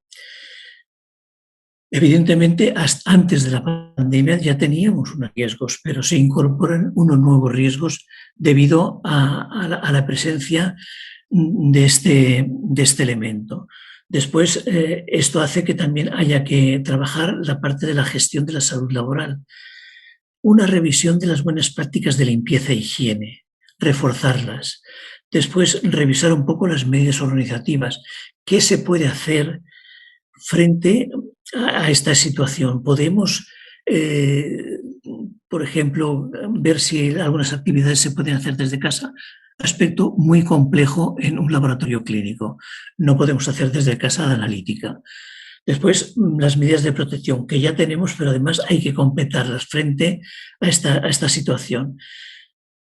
Evidentemente, hasta antes de la pandemia ya teníamos unos riesgos, pero se incorporan unos nuevos riesgos debido a la presencia de este elemento. Después, esto hace que también haya que trabajar la parte de la gestión de la salud laboral. Una revisión de las buenas prácticas de limpieza e higiene, reforzarlas. Después, revisar un poco las medidas organizativas. ¿Qué se puede hacer frente a esta situación? Podemos, por ejemplo, ver si algunas actividades se pueden hacer desde casa. Aspecto muy complejo en un laboratorio clínico. No podemos hacer desde casa la analítica. Después, las medidas de protección que ya tenemos, pero además hay que completarlas frente a esta situación.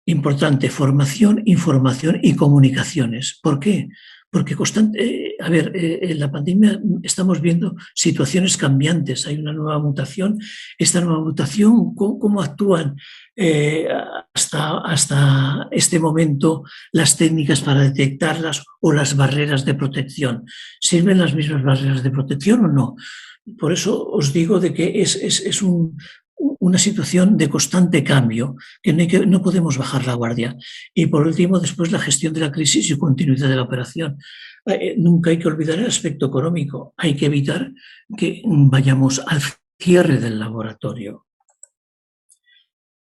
Importante, formación, información y comunicaciones. ¿Por qué? Porque en la pandemia estamos viendo situaciones cambiantes, hay una nueva mutación. Esta nueva mutación, ¿cómo actúan hasta este momento las técnicas para detectarlas o las barreras de protección? ¿Sirven las mismas barreras de protección o no? Por eso os digo de que es una situación de constante cambio, que no podemos bajar la guardia. Y por último, después la gestión de la crisis y continuidad de la operación. Nunca hay que olvidar el aspecto económico. Hay que evitar que vayamos al cierre del laboratorio.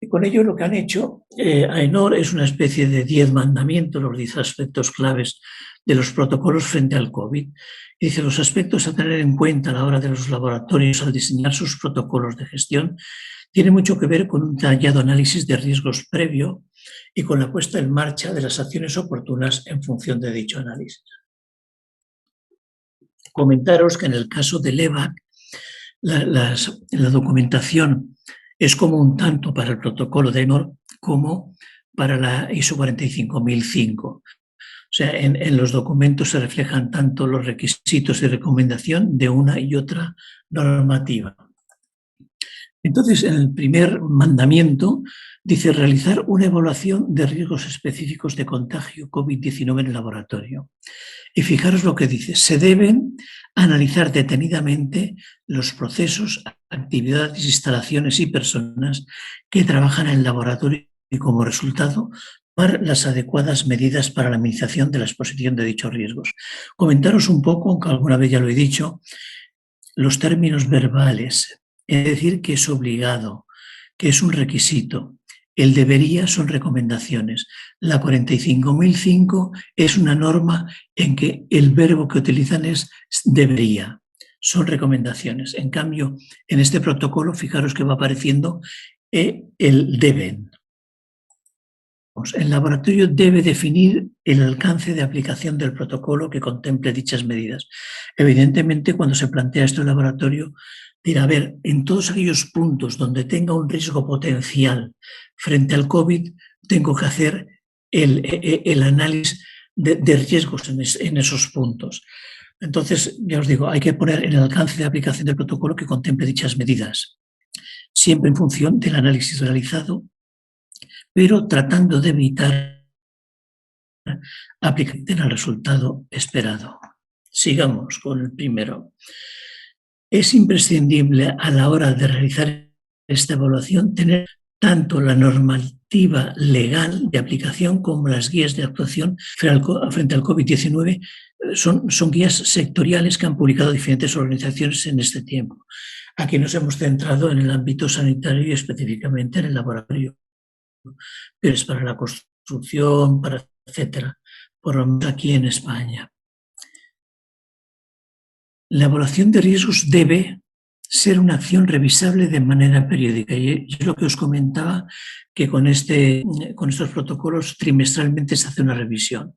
Y con ello lo que han hecho, AENOR es una especie de 10 mandamientos, los 10 aspectos claves de los protocolos frente al COVID. Y dice, los aspectos a tener en cuenta a la hora de los laboratorios al diseñar sus protocolos de gestión tiene mucho que ver con un detallado análisis de riesgos previo y con la puesta en marcha de las acciones oportunas en función de dicho análisis. Comentaros que en el caso del EVAC, la documentación es común tanto para el protocolo de AENOR como para la ISO 45005. O sea, en los documentos se reflejan tanto los requisitos de recomendación de una y otra normativa. Entonces, en el primer mandamiento dice realizar una evaluación de riesgos específicos de contagio COVID-19 en el laboratorio. Y fijaros lo que dice, se deben analizar detenidamente los procesos, actividades, instalaciones y personas que trabajan en el laboratorio y como resultado tomar las adecuadas medidas para la minimización de la exposición de dichos riesgos. Comentaros un poco, aunque alguna vez ya lo he dicho, los términos verbales, es decir, que es obligado, que es un requisito. El debería son recomendaciones. La 45005 es una norma en que el verbo que utilizan es debería. Son recomendaciones. En cambio, en este protocolo, fijaros que va apareciendo el deben. El laboratorio debe definir el alcance de aplicación del protocolo que contemple dichas medidas. Evidentemente, cuando se plantea esto el laboratorio, dirá, a ver, en todos aquellos puntos donde tenga un riesgo potencial frente al COVID, tengo que hacer el análisis de riesgos en esos puntos. Entonces, ya os digo, hay que poner en el alcance de aplicación del protocolo que contemple dichas medidas, siempre en función del análisis realizado, pero tratando de evitar aplicar el resultado esperado. Sigamos con el primero. Es imprescindible a la hora de realizar esta evaluación tener tanto la normativa legal de aplicación como las guías de actuación frente al COVID-19. Son guías sectoriales que han publicado diferentes organizaciones en este tiempo. Aquí nos hemos centrado en el ámbito sanitario y específicamente en el laboratorio, pero es para la construcción, etcétera, por lo menos aquí en España. La evaluación de riesgos debe ser una acción revisable de manera periódica. Y es lo que os comentaba, que con estos protocolos trimestralmente se hace una revisión.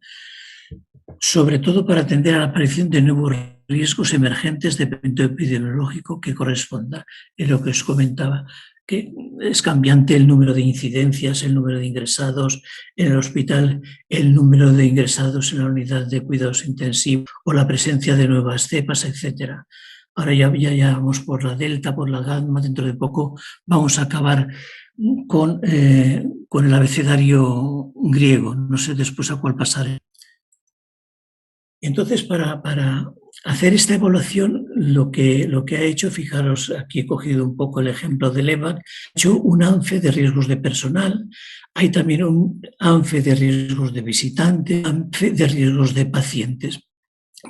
Sobre todo para atender a la aparición de nuevos riesgos emergentes de evento epidemiológico que corresponda. Es lo que os comentaba, que es cambiante el número de incidencias, el número de ingresados en el hospital, el número de ingresados en la unidad de cuidados intensivos o la presencia de nuevas cepas, etc. Ahora ya vamos por la delta, por la gamma, dentro de poco vamos a acabar con el abecedario griego. No sé después a cuál pasaré. Entonces, para hacer esta evaluación, lo que ha hecho, fijaros, aquí he cogido un poco el ejemplo del EVAC, ha hecho un ANFE de riesgos de personal, hay también un ANFE de riesgos de visitantes, ANFE de riesgos de pacientes.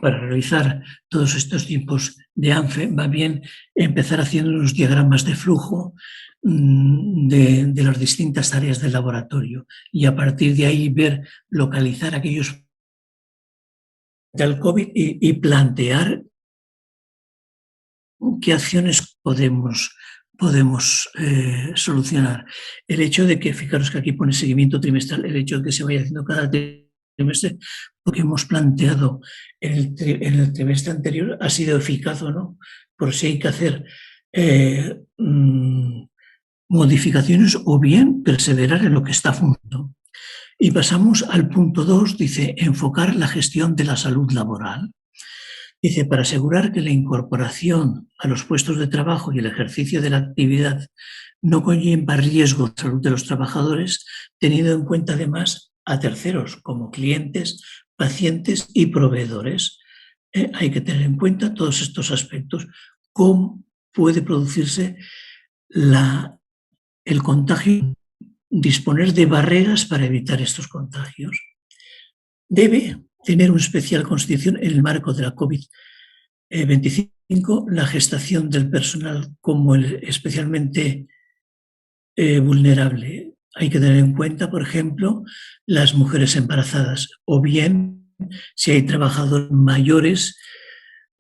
Para realizar todos estos tipos de ANFE va bien empezar haciendo unos diagramas de flujo de las distintas áreas del laboratorio y a partir de ahí ver, localizar aquellos del COVID y plantear qué acciones podemos solucionar. El hecho de que, fijaros que aquí pone seguimiento trimestral, el hecho de que se vaya haciendo cada trimestre, porque hemos planteado en el trimestre anterior, ha sido eficaz o no, por si hay que hacer modificaciones o bien perseverar en lo que está funcionando. Y pasamos al punto 2, dice, enfocar la gestión de la salud laboral. Dice, para asegurar que la incorporación a los puestos de trabajo y el ejercicio de la actividad no conlleva riesgo de salud de los trabajadores, teniendo en cuenta además a terceros como clientes, pacientes y proveedores. Hay que tener en cuenta todos estos aspectos. ¿Cómo puede producirse el contagio? Disponer de barreras para evitar estos contagios. Debe tener una especial constitución en el marco de la COVID-25, la gestación del personal como especialmente vulnerable. Hay que tener en cuenta, por ejemplo, las mujeres embarazadas o bien si hay trabajadores mayores.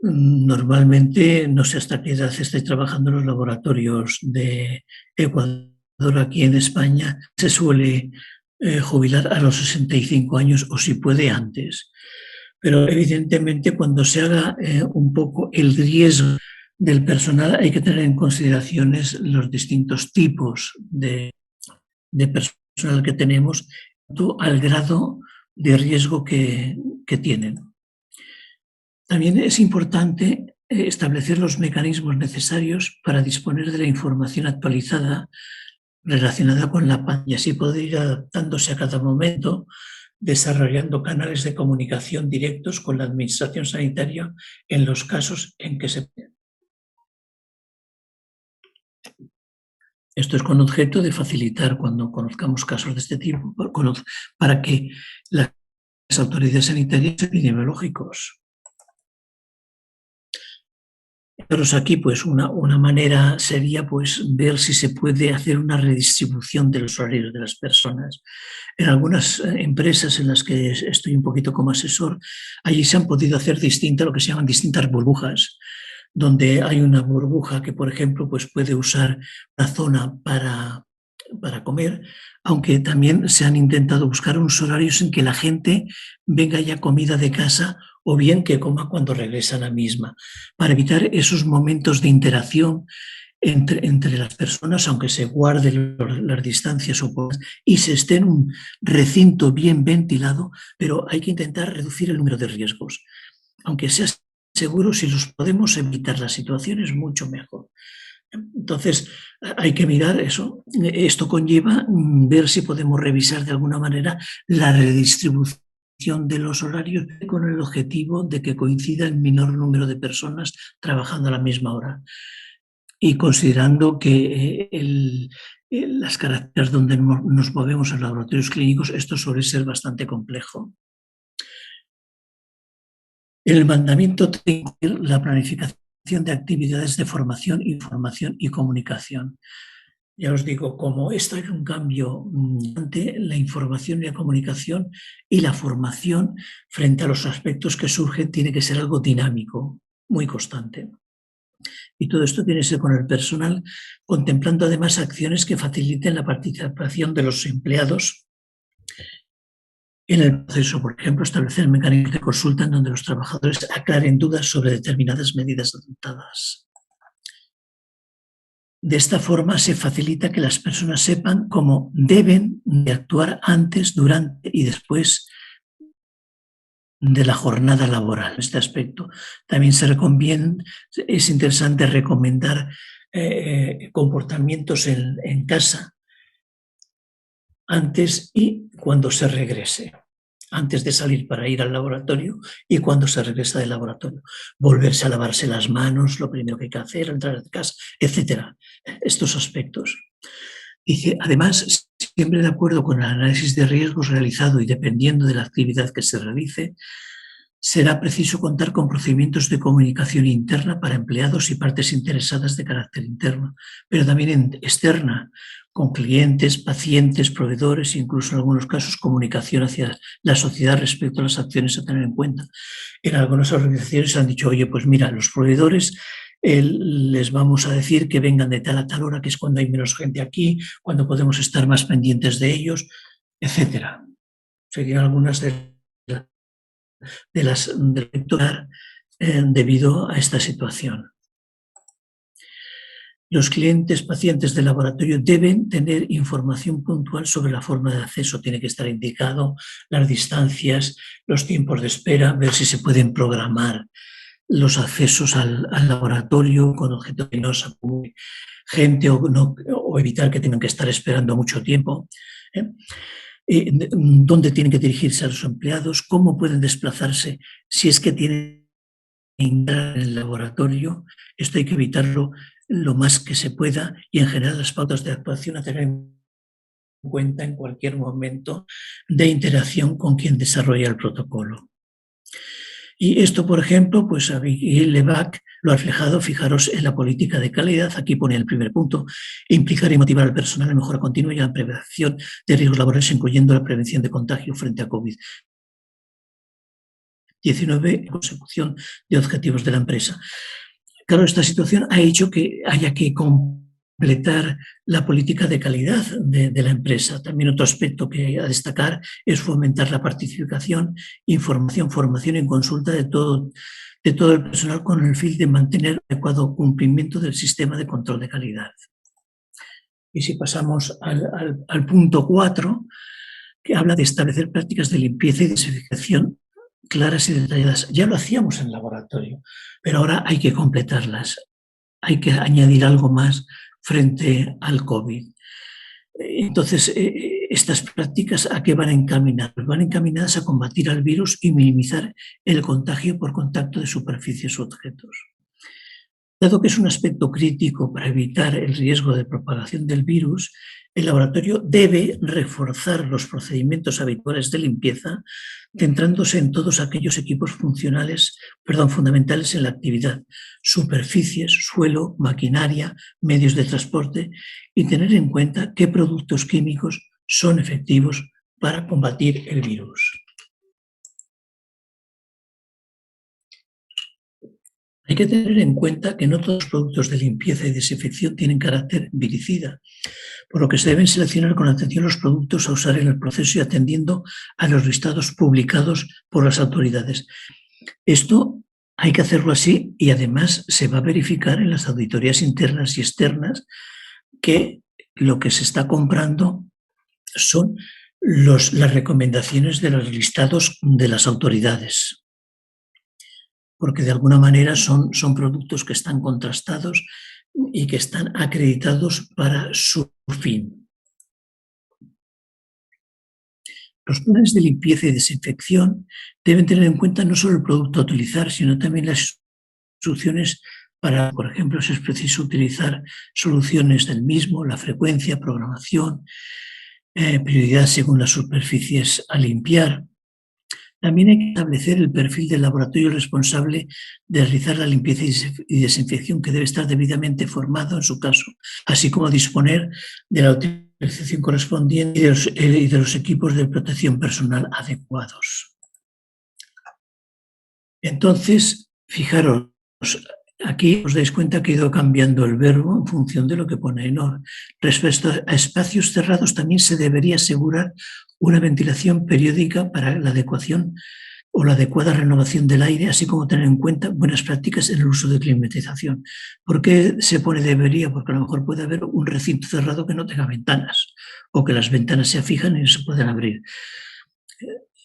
Normalmente, no sé hasta qué edad estáis trabajando en los laboratorios de Ecuador. Aquí en España se suele jubilar a los 65 años o si puede antes. Pero evidentemente cuando se haga un poco el riesgo del personal hay que tener en consideración los distintos tipos de personal que tenemos al grado de riesgo que tienen. También es importante establecer los mecanismos necesarios para disponer de la información actualizada relacionada con la pandemia y así poder ir adaptándose a cada momento, desarrollando canales de comunicación directos con la administración sanitaria en los casos en que se... Esto es con objeto de facilitar cuando conozcamos casos de este tipo, para que las autoridades sanitarias epidemiológicos. Aquí, pues, una manera sería pues, ver si se puede hacer una redistribución de los horarios de las personas. En algunas empresas en las que estoy un poquito como asesor, allí se han podido hacer lo que se llaman distintas burbujas, donde hay una burbuja que, por ejemplo, pues puede usar la zona para comer, aunque también se han intentado buscar unos horarios en que la gente venga ya comida de casa o bien que coma cuando regresa a la misma, para evitar esos momentos de interacción entre las personas, aunque se guarden las distancias y se esté en un recinto bien ventilado, pero hay que intentar reducir el número de riesgos. Aunque sea seguro, si los podemos evitar la situación es mucho mejor. Entonces, hay que mirar eso. Esto conlleva ver si podemos revisar de alguna manera la redistribución de los horarios con el objetivo de que coincida el menor número de personas trabajando a la misma hora. Y considerando que las características donde nos movemos en laboratorios clínicos, esto suele ser bastante complejo. El mandamiento tiene que incluir la planificación de actividades de formación, información y comunicación. Ya os digo, como esto hay un cambio ante la información y la comunicación y la formación frente a los aspectos que surgen tiene que ser algo dinámico, muy constante. Y todo esto tiene que ser con el personal, contemplando además acciones que faciliten la participación de los empleados en el proceso. Por ejemplo, establecer mecanismos de consulta en donde los trabajadores aclaren dudas sobre determinadas medidas adoptadas. De esta forma se facilita que las personas sepan cómo deben de actuar antes, durante y después de la jornada laboral. En este aspecto también es interesante recomendar comportamientos en casa antes y cuando se regrese, antes de salir para ir al laboratorio y cuando se regresa del laboratorio. Volverse a lavarse las manos, lo primero que hay que hacer, entrar a casa, etcétera. Estos aspectos. Dice, además, siempre de acuerdo con el análisis de riesgos realizado y dependiendo de la actividad que se realice, será preciso contar con procedimientos de comunicación interna para empleados y partes interesadas de carácter interno, pero también externa, con clientes, pacientes, proveedores e incluso en algunos casos comunicación hacia la sociedad respecto a las acciones a tener en cuenta. En algunas organizaciones han dicho, oye, pues mira, los proveedores les vamos a decir que vengan de tal a tal hora, que es cuando hay menos gente aquí, cuando podemos estar más pendientes de ellos, etcétera. Serían algunas de las debido a esta situación. Los clientes pacientes del laboratorio deben tener información puntual sobre la forma de acceso. Tiene que estar indicado las distancias, los tiempos de espera, ver si se pueden programar los accesos al laboratorio con objeto de no se acumule gente o evitar que tengan que estar esperando mucho tiempo. Dónde tienen que dirigirse a los empleados, cómo pueden desplazarse si es que tienen que entrar en el laboratorio. Esto hay que evitarlo lo más que se pueda y en general las pautas de actuación a tener en cuenta en cualquier momento de interacción con quien desarrolla el protocolo. Y esto, por ejemplo, pues Levac lo ha reflejado, fijaros, en la política de calidad. Aquí pone el primer punto: implicar y motivar al personal en mejora continua y la prevención de riesgos laborales, incluyendo la prevención de contagio frente a COVID-19 y consecución de objetivos de la empresa. Claro, esta situación ha hecho que haya que completar la política de calidad de la empresa. También otro aspecto que hay a destacar es fomentar la participación, información, formación y consulta de todo el personal con el fin de mantener adecuado cumplimiento del sistema de control de calidad. Y si pasamos al punto 4, que habla de establecer prácticas de limpieza y desinfección claras y detalladas. Ya lo hacíamos en el laboratorio, pero ahora hay que completarlas. Hay que añadir algo más frente al COVID. Entonces, estas prácticas, ¿a qué van encaminadas? Van encaminadas a combatir al virus y minimizar el contagio por contacto de superficies u objetos. Dado que es un aspecto crítico para evitar el riesgo de propagación del virus, el laboratorio debe reforzar los procedimientos habituales de limpieza, centrándose en todos aquellos equipos fundamentales en la actividad: superficies, suelo, maquinaria, medios de transporte, y tener en cuenta qué productos químicos son efectivos para combatir el virus. Hay que tener en cuenta que no todos los productos de limpieza y desinfección tienen carácter viricida, por lo que se deben seleccionar con atención los productos a usar en el proceso y atendiendo a los listados publicados por las autoridades. Esto hay que hacerlo así y además se va a verificar en las auditorías internas y externas que lo que se está comprando son las recomendaciones de los listados de las autoridades, porque de alguna manera son productos que están contrastados y que están acreditados para su fin. Los planes de limpieza y desinfección deben tener en cuenta no solo el producto a utilizar, sino también las instrucciones para, por ejemplo, si es preciso utilizar soluciones del mismo, la frecuencia, programación, prioridad según las superficies a limpiar. También hay que establecer el perfil del laboratorio responsable de realizar la limpieza y desinfección, que debe estar debidamente formado en su caso, así como disponer de la utilización correspondiente y de los equipos de protección personal adecuados. Entonces, fijaros, aquí os dais cuenta que he ido cambiando el verbo en función de lo que pone en OR. Respecto a espacios cerrados, también se debería asegurar una ventilación periódica para la adecuación o la adecuada renovación del aire, así como tener en cuenta buenas prácticas en el uso de climatización. ¿Por qué se pone debería? Porque a lo mejor puede haber un recinto cerrado que no tenga ventanas o que las ventanas se fijan y no se pueden abrir.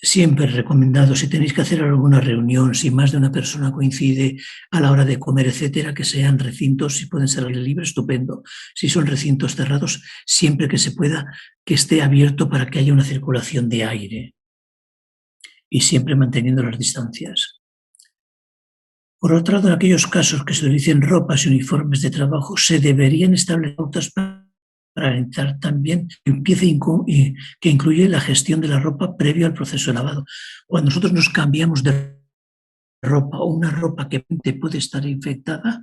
siempre recomendado, si tenéis que hacer alguna reunión, si más de una persona coincide a la hora de comer, etcétera, que sean recintos, si pueden ser al aire libre, estupendo. Si son recintos cerrados, siempre que se pueda, que esté abierto para que haya una circulación de aire y siempre manteniendo las distancias. Por otro lado, en aquellos casos que se utilicen ropas y uniformes de trabajo, se deberían establecer pautas para realizar también limpieza que incluye la gestión de la ropa previo al proceso de lavado. Cuando nosotros nos cambiamos de ropa o una ropa que puede estar infectada,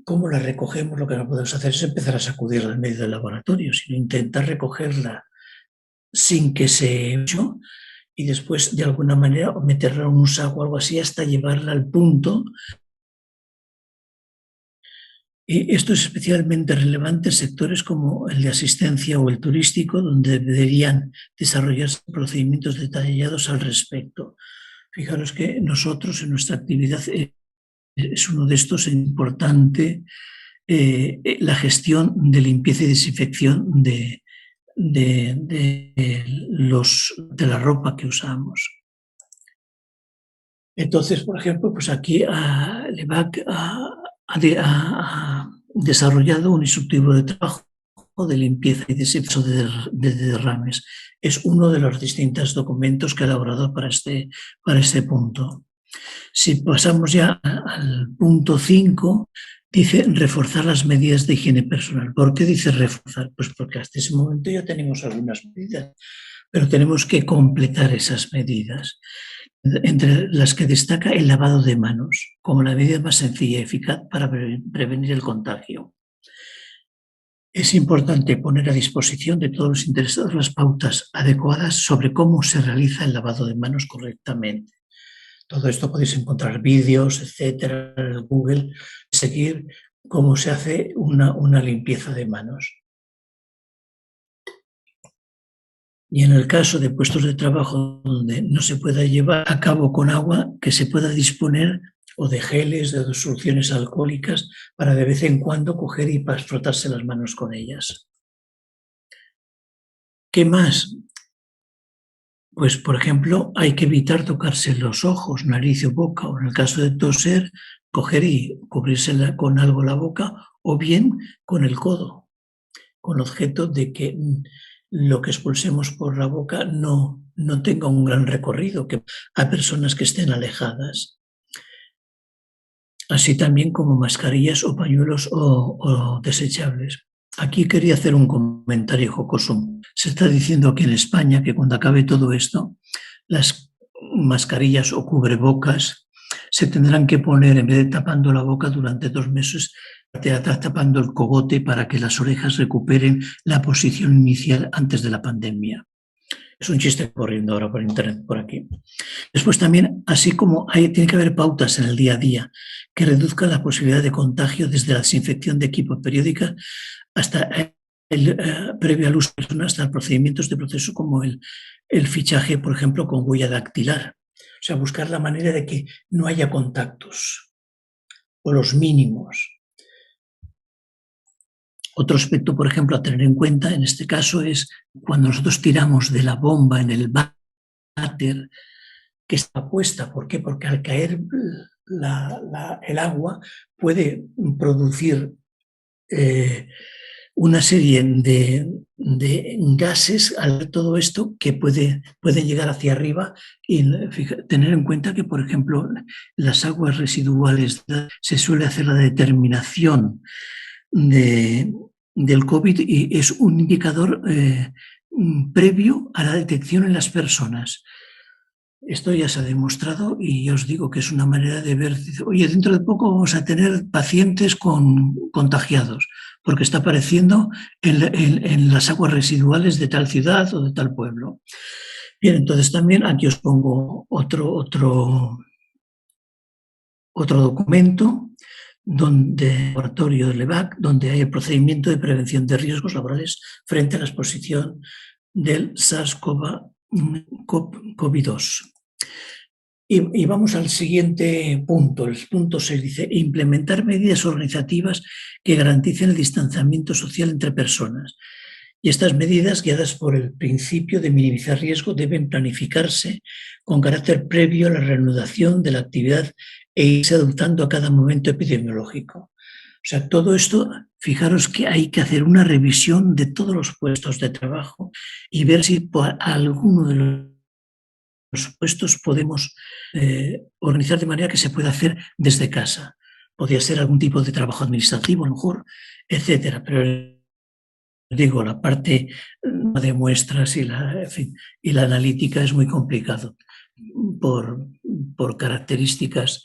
¿cómo la recogemos? Lo que no podemos hacer es empezar a sacudirla en medio del laboratorio, sino intentar recogerla sin que se eche y después de alguna manera meterla en un saco o algo así hasta llevarla al punto. Y esto es especialmente relevante en sectores como el de asistencia o el turístico, donde deberían desarrollarse procedimientos detallados al respecto. Fijaros que nosotros en nuestra actividad es uno de estos importante, la gestión de limpieza y desinfección de la ropa que usamos. Entonces, por ejemplo, pues aquí LEVAC ha desarrollado un instructivo de trabajo de limpieza y desinfección de derrames. Es uno de los distintos documentos que ha elaborado para este punto. Si pasamos ya al punto 5, dice reforzar las medidas de higiene personal. ¿Por qué dice reforzar? Pues porque hasta ese momento ya tenemos algunas medidas, pero tenemos que completar esas medidas, entre las que destaca el lavado de manos como la medida más sencilla y eficaz para prevenir el contagio. Es importante poner a disposición de todos los interesados las pautas adecuadas sobre cómo se realiza el lavado de manos correctamente. Todo esto podéis encontrar vídeos, etcétera, en Google, seguir cómo se hace una limpieza de manos. Y en el caso de puestos de trabajo donde no se pueda llevar a cabo con agua, que se pueda disponer o de geles, de soluciones alcohólicas, para de vez en cuando coger y frotarse las manos con ellas. ¿Qué más? Pues, por ejemplo, hay que evitar tocarse los ojos, nariz o boca, o en el caso de toser, coger y cubrirse con algo la boca, o bien con el codo, con objeto de que lo que expulsemos por la boca no tenga un gran recorrido, que hay personas que estén alejadas. Así también como mascarillas o pañuelos o desechables. Aquí quería hacer un comentario jocoso. Se está diciendo aquí en España que cuando acabe todo esto, las mascarillas o cubrebocas se tendrán que poner, en vez de tapando la boca durante 2 meses, tapando el cogote para que las orejas recuperen la posición inicial antes de la pandemia. Es un chiste corriendo ahora por internet por aquí. Después también, así como tiene que haber pautas en el día a día que reduzcan la posibilidad de contagio desde la desinfección de equipos periódica hasta previo al uso de personas, hasta procedimientos de proceso como el fichaje, por ejemplo, con huella dactilar. O sea, buscar la manera de que no haya contactos o los mínimos. Otro aspecto, por ejemplo, a tener en cuenta en este caso es cuando nosotros tiramos de la bomba en el váter que está puesta. ¿Por qué? Porque al caer el agua puede producir una serie de gases al todo esto que pueden llegar hacia arriba y tener en cuenta que, por ejemplo, las aguas residuales se suele hacer la determinación del COVID y es un indicador previo a la detección en las personas. Esto ya se ha demostrado y ya os digo que es una manera de ver, oye, dentro de poco vamos a tener pacientes contagiados, porque está apareciendo en las aguas residuales de tal ciudad o de tal pueblo. Bien, entonces también aquí os pongo otro documento donde laboratorio de LEVAC, donde hay el procedimiento de prevención de riesgos laborales frente a la exposición del SARS-CoV-2. Y vamos al siguiente punto, el punto 6, dice implementar medidas organizativas que garanticen el distanciamiento social entre personas. Y estas medidas, guiadas por el principio de minimizar riesgo, deben planificarse con carácter previo a la reanudación de la actividad e irse adoptando a cada momento epidemiológico. O sea, todo esto, fijaros que hay que hacer una revisión de todos los puestos de trabajo y ver si por alguno de los puestos podemos organizar de manera que se pueda hacer desde casa. Podría ser algún tipo de trabajo administrativo, a lo mejor, etcétera. Pero digo, la parte de muestras y en fin, y la analítica es muy complicado. Por características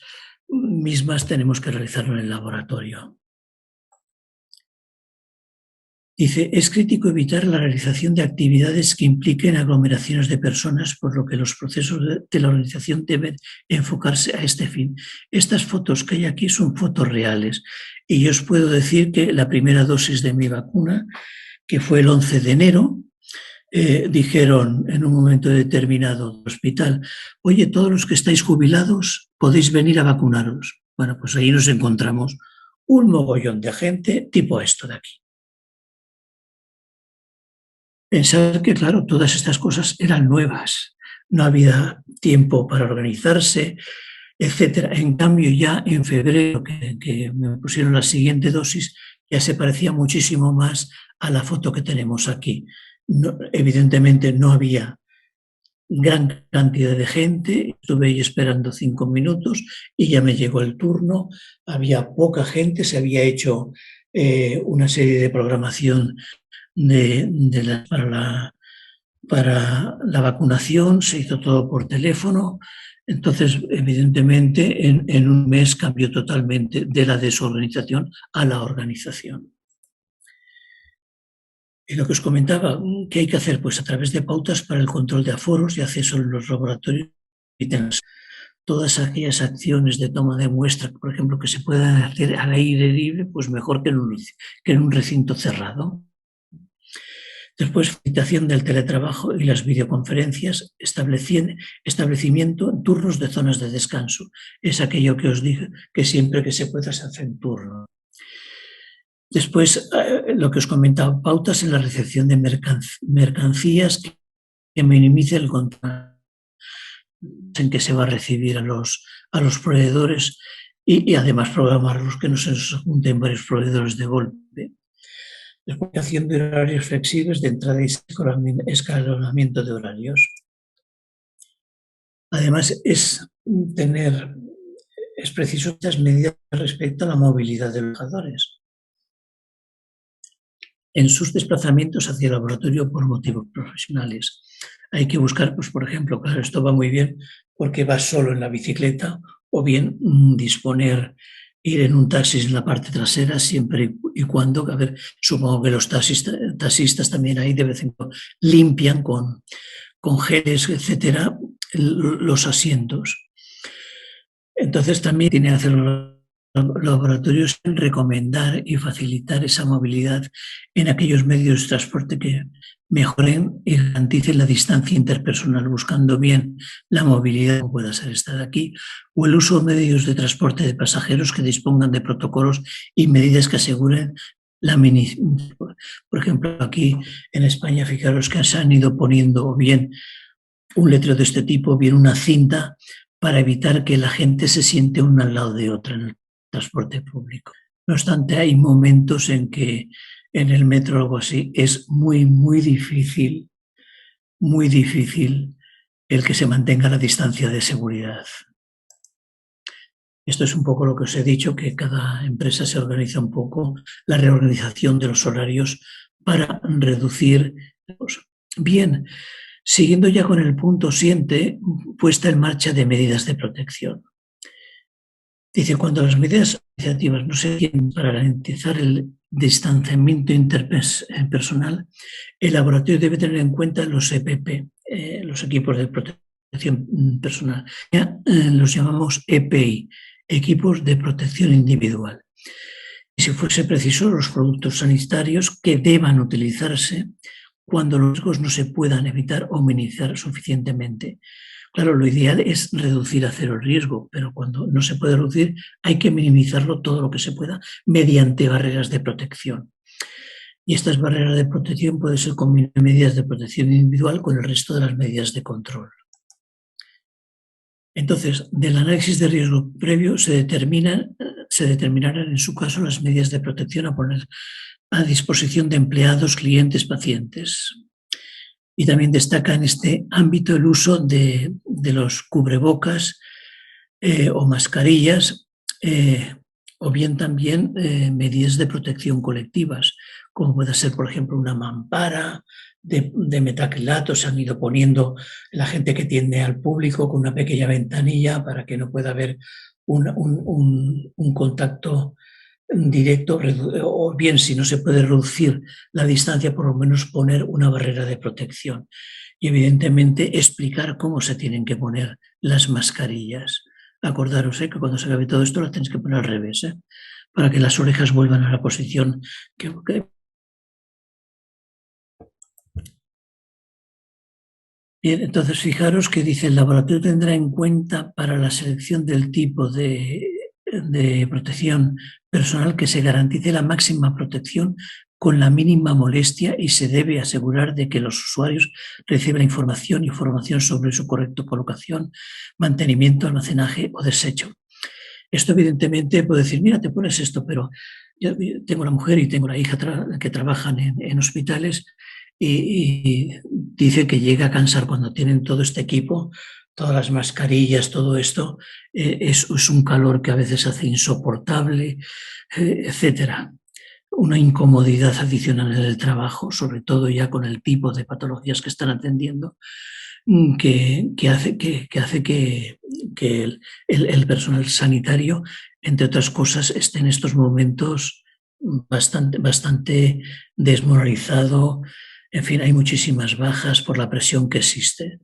mismas tenemos que realizarlo en el laboratorio. Dice, es crítico evitar la realización de actividades que impliquen aglomeraciones de personas, por lo que los procesos de la organización deben enfocarse a este fin. Estas fotos que hay aquí son fotos reales y yo os puedo decir que la primera dosis de mi vacuna, que fue el 11 de enero, dijeron en un momento determinado del hospital, oye, todos los que estáis jubilados podéis venir a vacunaros. Bueno, pues ahí nos encontramos un mogollón de gente tipo esto de aquí. Pensar que, claro, todas estas cosas eran nuevas, no había tiempo para organizarse, etcétera. En cambio, ya en febrero, que me pusieron la siguiente dosis, ya se parecía muchísimo más a la foto que tenemos aquí. No, evidentemente no había gran cantidad de gente, estuve ahí esperando 5 minutos y ya me llegó el turno, había poca gente, se había hecho una serie de programación para la vacunación, se hizo todo por teléfono, entonces evidentemente en un mes cambió totalmente de la desorganización a la organización. Y lo que os comentaba, ¿qué hay que hacer? Pues a través de pautas para el control de aforos y acceso en los laboratorios y todas aquellas acciones de toma de muestra, por ejemplo, que se puedan hacer al aire libre, pues mejor que en un recinto cerrado. Después, facilitación del teletrabajo y las videoconferencias, establecimiento en turnos de zonas de descanso. Es aquello que os dije, que siempre que se pueda se hace en turno. Después, lo que os comentaba, pautas en la recepción de mercancías que minimice el contacto en que se va a recibir a los proveedores y además programarlos, que no se junten varios proveedores de golpe. Explicación de horarios flexibles de entrada y escalonamiento de horarios. Además, es preciso estas medidas respecto a la movilidad de los trabajadores en sus desplazamientos hacia el laboratorio por motivos profesionales. Hay que buscar, pues, por ejemplo, claro, esto va muy bien porque vas solo en la bicicleta, o bien ir en un taxi en la parte trasera siempre y cuando, a ver, supongo que los taxistas también ahí de vez en cuando limpian con geles, etcétera, los asientos. Entonces también tiene que hacer los laboratorios en recomendar y facilitar esa movilidad en aquellos medios de transporte que mejoren y garanticen la distancia interpersonal, buscando bien la movilidad, como pueda ser esta de aquí, o el uso de medios de transporte de pasajeros que dispongan de protocolos y medidas que aseguren la por ejemplo, aquí en España, fijaros que se han ido poniendo bien un letrero de este tipo, bien una cinta para evitar que la gente se siente una al lado de otra en el transporte público. No obstante, hay momentos en que en el metro o algo así es muy, muy difícil el que se mantenga la distancia de seguridad. Esto es un poco lo que os he dicho, que cada empresa se organiza un poco la reorganización de los horarios para reducir. Bien, siguiendo ya con el punto siguiente, puesta en marcha de medidas de protección. Dice, cuando las medidas iniciativas no se tienen para garantizar el distanciamiento interpersonal, el laboratorio debe tener en cuenta los EPP, los equipos de protección personal. Los llamamos EPI, equipos de protección individual. Y si fuese preciso, los productos sanitarios que deban utilizarse cuando los riesgos no se puedan evitar o minimizar suficientemente. Claro, lo ideal es reducir a cero el riesgo, pero cuando no se puede reducir hay que minimizarlo todo lo que se pueda mediante barreras de protección. Y estas barreras de protección pueden ser combinar medidas de protección individual con el resto de las medidas de control. Entonces, del análisis de riesgo previo se determinarán en su caso las medidas de protección a poner a disposición de empleados, clientes, pacientes. Y también destaca en este ámbito el uso de los cubrebocas o mascarillas, o bien también medidas de protección colectivas, como puede ser, por ejemplo, una mampara de metacrilato. Se han ido poniendo la gente que tiende al público con una pequeña ventanilla para que no pueda haber un contacto directo, o bien, si no se puede reducir la distancia, por lo menos poner una barrera de protección. Y evidentemente explicar cómo se tienen que poner las mascarillas. Acordaros que cuando se acabe todo esto las tenéis que poner al revés, para que las orejas vuelvan a la posición que. Bien, entonces fijaros que dice: el laboratorio tendrá en cuenta para la selección del tipo de protección personal que se garantice la máxima protección con la mínima molestia, y se debe asegurar de que los usuarios reciban información y formación sobre su correcta colocación, mantenimiento, almacenaje o desecho. Esto evidentemente puede decir: mira, te pones esto, pero yo tengo la mujer y tengo la hija que trabajan en hospitales, y dice que llega a cansar cuando tienen todo este equipo, todas las mascarillas, todo esto, es un calor que a veces hace insoportable, etcétera. Una incomodidad adicional en el trabajo, sobre todo ya con el tipo de patologías que están atendiendo, que hace que el personal sanitario, entre otras cosas, esté en estos momentos bastante desmoralizado. En fin, hay muchísimas bajas por la presión que existe.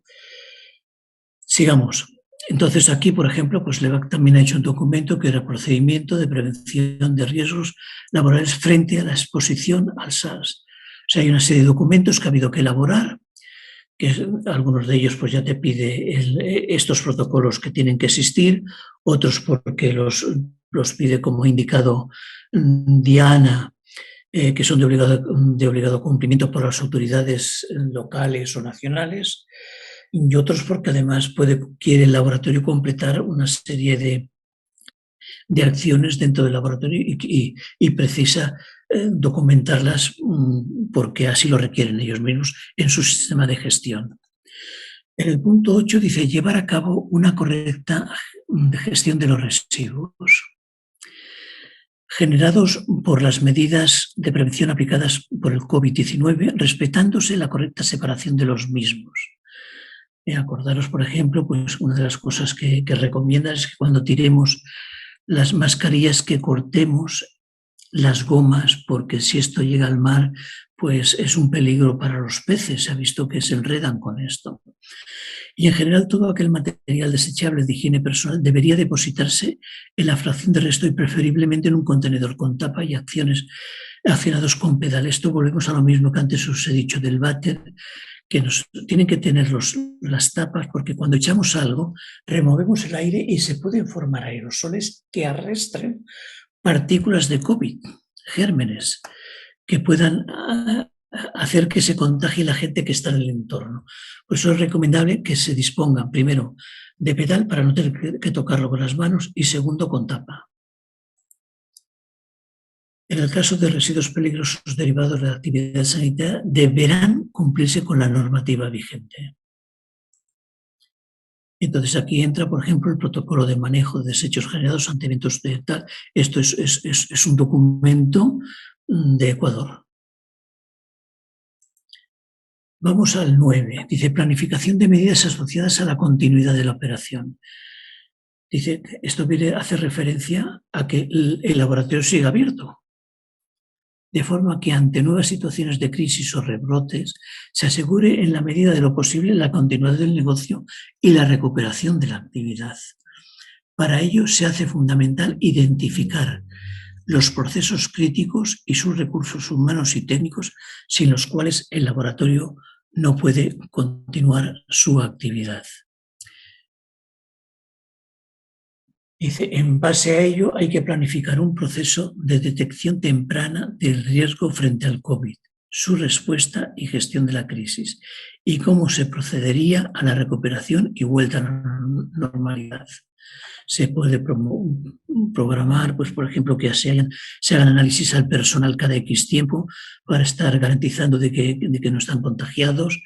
Sigamos. Entonces aquí, por ejemplo, pues LEVAC también ha hecho un documento que era procedimiento de prevención de riesgos laborales frente a la exposición al SARS. O sea, hay una serie de documentos que ha habido que elaborar, que algunos de ellos pues ya te pide estos protocolos que tienen que existir, otros porque los pide como indicado Diana, que son de obligado cumplimiento por las autoridades locales o nacionales, y otros porque además quiere el laboratorio completar una serie de acciones dentro del laboratorio y precisa documentarlas porque así lo requieren ellos mismos en su sistema de gestión. En el punto 8 dice: llevar a cabo una correcta gestión de los residuos generados por las medidas de prevención aplicadas por el COVID-19, respetándose la correcta separación de los mismos. Acordaros, por ejemplo, pues una de las cosas que recomiendan es que cuando tiremos las mascarillas, que cortemos las gomas, porque si esto llega al mar, pues es un peligro para los peces. Se ha visto que se enredan con esto. Y en general, todo aquel material desechable de higiene personal debería depositarse en la fracción de resto, y preferiblemente en un contenedor con tapa y accionados con pedal. Esto volvemos a lo mismo que antes os he dicho del váter, que tienen que tener las tapas, porque cuando echamos algo removemos el aire y se pueden formar aerosoles que arrastren partículas de COVID, gérmenes, que puedan hacer que se contagie la gente que está en el entorno. Por eso es recomendable que se dispongan, primero, de pedal para no tener que tocarlo con las manos, y segundo, con tapa. En el caso de residuos peligrosos derivados de la actividad sanitaria, deberán cumplirse con la normativa vigente. Entonces aquí entra, por ejemplo, el protocolo de manejo de desechos generados ante eventos de tal. Esto es un documento de Ecuador. Vamos al 9. Dice: planificación de medidas asociadas a la continuidad de la operación. Dice, esto hace referencia a que el laboratorio siga abierto, de forma que ante nuevas situaciones de crisis o rebrotes se asegure en la medida de lo posible la continuidad del negocio y la recuperación de la actividad. Para ello se hace fundamental identificar los procesos críticos y sus recursos humanos y técnicos, sin los cuales el laboratorio no puede continuar su actividad. Dice, en base a ello hay que planificar un proceso de detección temprana del riesgo frente al COVID, su respuesta y gestión de la crisis, y cómo se procedería a la recuperación y vuelta a la normalidad. Se puede programar, pues, por ejemplo, que se hagan análisis al personal cada X tiempo para estar garantizando de que no están contagiados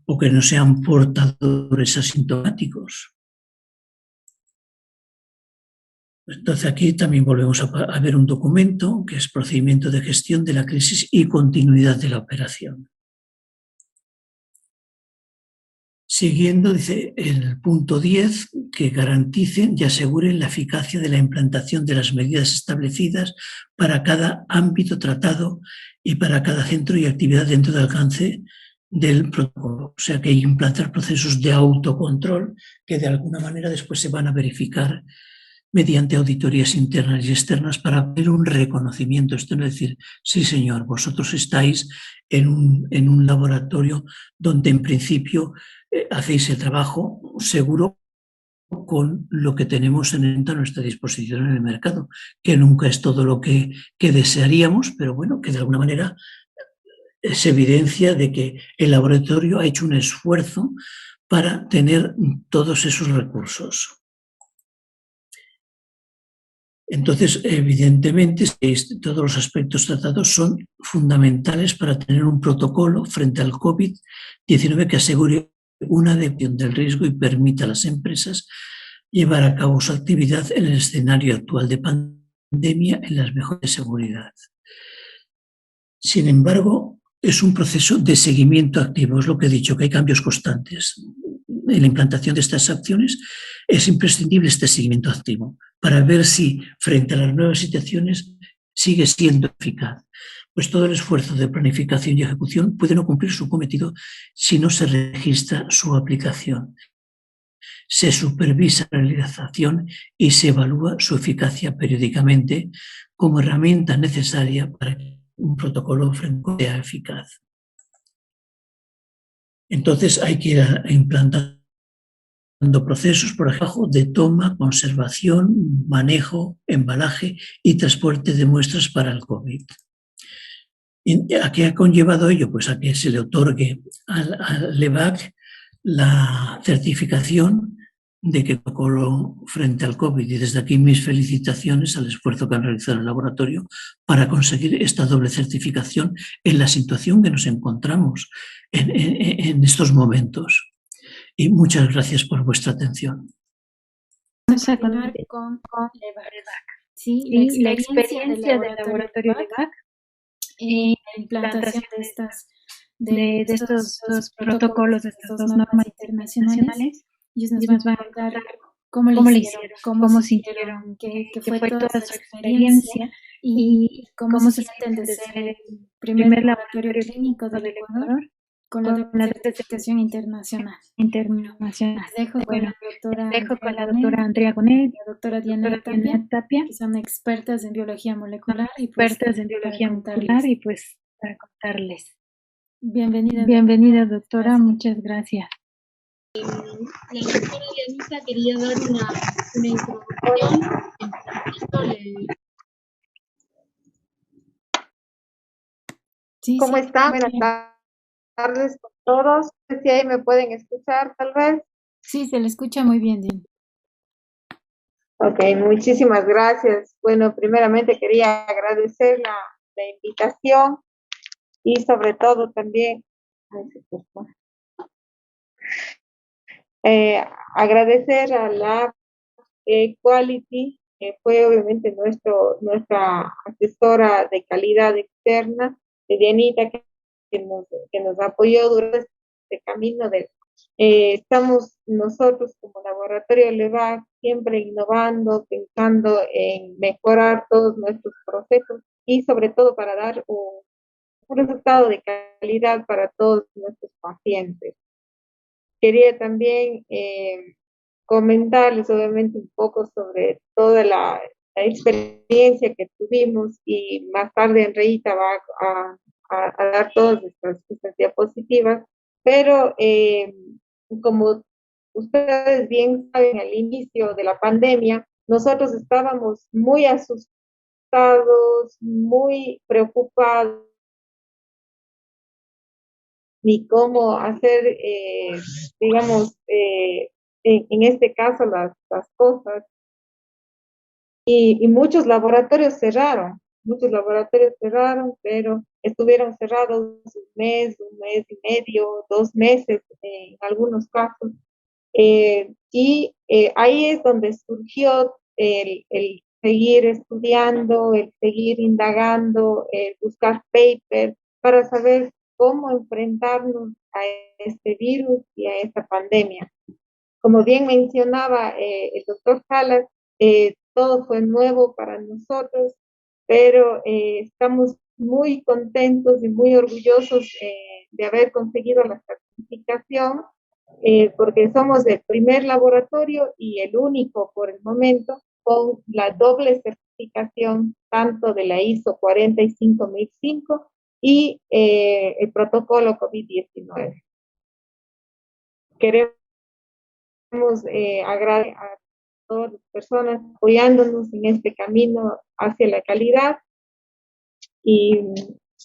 o que no sean portadores asintomáticos. Entonces aquí también volvemos a ver un documento que es procedimiento de gestión de la crisis y continuidad de la operación. Siguiendo, dice el punto 10, que garanticen y aseguren la eficacia de la implantación de las medidas establecidas para cada ámbito tratado y para cada centro y actividad dentro del alcance del protocolo. O sea que hay que implantar procesos de autocontrol que de alguna manera después se van a verificar mediante auditorías internas y externas para ver un reconocimiento. Esto es decir, sí señor, vosotros estáis en un laboratorio donde en principio hacéis el trabajo seguro con lo que tenemos a nuestra disposición en el mercado, que nunca es todo lo que desearíamos, pero bueno, que de alguna manera es evidencia de que el laboratorio ha hecho un esfuerzo para tener todos esos recursos. Entonces, evidentemente, todos los aspectos tratados son fundamentales para tener un protocolo frente al COVID-19 que asegure una detección del riesgo y permita a las empresas llevar a cabo su actividad en el escenario actual de pandemia en las mejores seguridad. Sin embargo, es un proceso de seguimiento activo, es lo que he dicho, que hay cambios constantes. En la implantación de estas acciones es imprescindible este seguimiento activo para ver si frente a las nuevas situaciones sigue siendo eficaz. Pues todo el esfuerzo de planificación y ejecución puede no cumplir su cometido si no se registra su aplicación, se supervisa la realización y se evalúa su eficacia periódicamente como herramienta necesaria para que un protocolo sea eficaz. Entonces hay que ir implantando procesos, por ejemplo, de toma, conservación, manejo, embalaje y transporte de muestras para el COVID. ¿A qué ha conllevado ello? Pues a que se le otorgue al LEVAC la certificación de que protocolo frente al COVID. Y desde aquí mis felicitaciones al esfuerzo que han realizado el laboratorio para conseguir esta doble certificación en la situación que nos encontramos en estos momentos. Y muchas gracias por vuestra atención. Vamos a continuar con LEVAC. Sí, la experiencia del laboratorio LEVAC en la implantación de estos dos protocolos, de estas dos normas internacionales. Ellos nos van a contar cómo le hicieron, cómo sintieron, que fue toda su experiencia y cómo se sienten de ser el primer laboratorio clínico del Ecuador con la certificación internacional. Les dejo con la doctora Andrea Gonet, la doctora Diana Tapia, que son expertas en biología molecular y pues para contarles. Bienvenida, doctora, gracias. muchas gracias. La doctora Dianita quería dar una introducción. ¿Cómo están? Buenas tardes a todos. No sé si ahí me pueden escuchar, tal vez. Sí, se le escucha muy bien, Diana. Ok, muchísimas gracias. Bueno, primeramente quería agradecer la invitación y sobre todo también agradecer a la Quality, que fue obviamente nuestra asesora de calidad externa, de Dianita, que nos apoyó durante este camino estamos nosotros como laboratorio LEVAC siempre innovando, pensando en mejorar todos nuestros procesos y sobre todo para dar un resultado de calidad para todos nuestros pacientes. Quería también comentarles obviamente un poco sobre toda la experiencia que tuvimos y más tarde Enreita va a dar todas estas diapositivas, pero como ustedes bien saben, al inicio de la pandemia nosotros estábamos muy asustados, muy preocupados, ni cómo hacer, digamos, en este caso las cosas. Y muchos laboratorios cerraron, pero estuvieron cerrados un mes y medio, 2 meses en algunos casos. Ahí es donde surgió el seguir estudiando, el seguir indagando, el buscar papers para saber cómo enfrentarnos a este virus y a esta pandemia. Como bien mencionaba el doctor Salas, todo fue nuevo para nosotros, pero estamos muy contentos y muy orgullosos de haber conseguido la certificación, porque somos el primer laboratorio y el único por el momento con la doble certificación, tanto de la ISO 45005 y el protocolo COVID-19. Queremos agradecer a todas las personas apoyándonos en este camino hacia la calidad y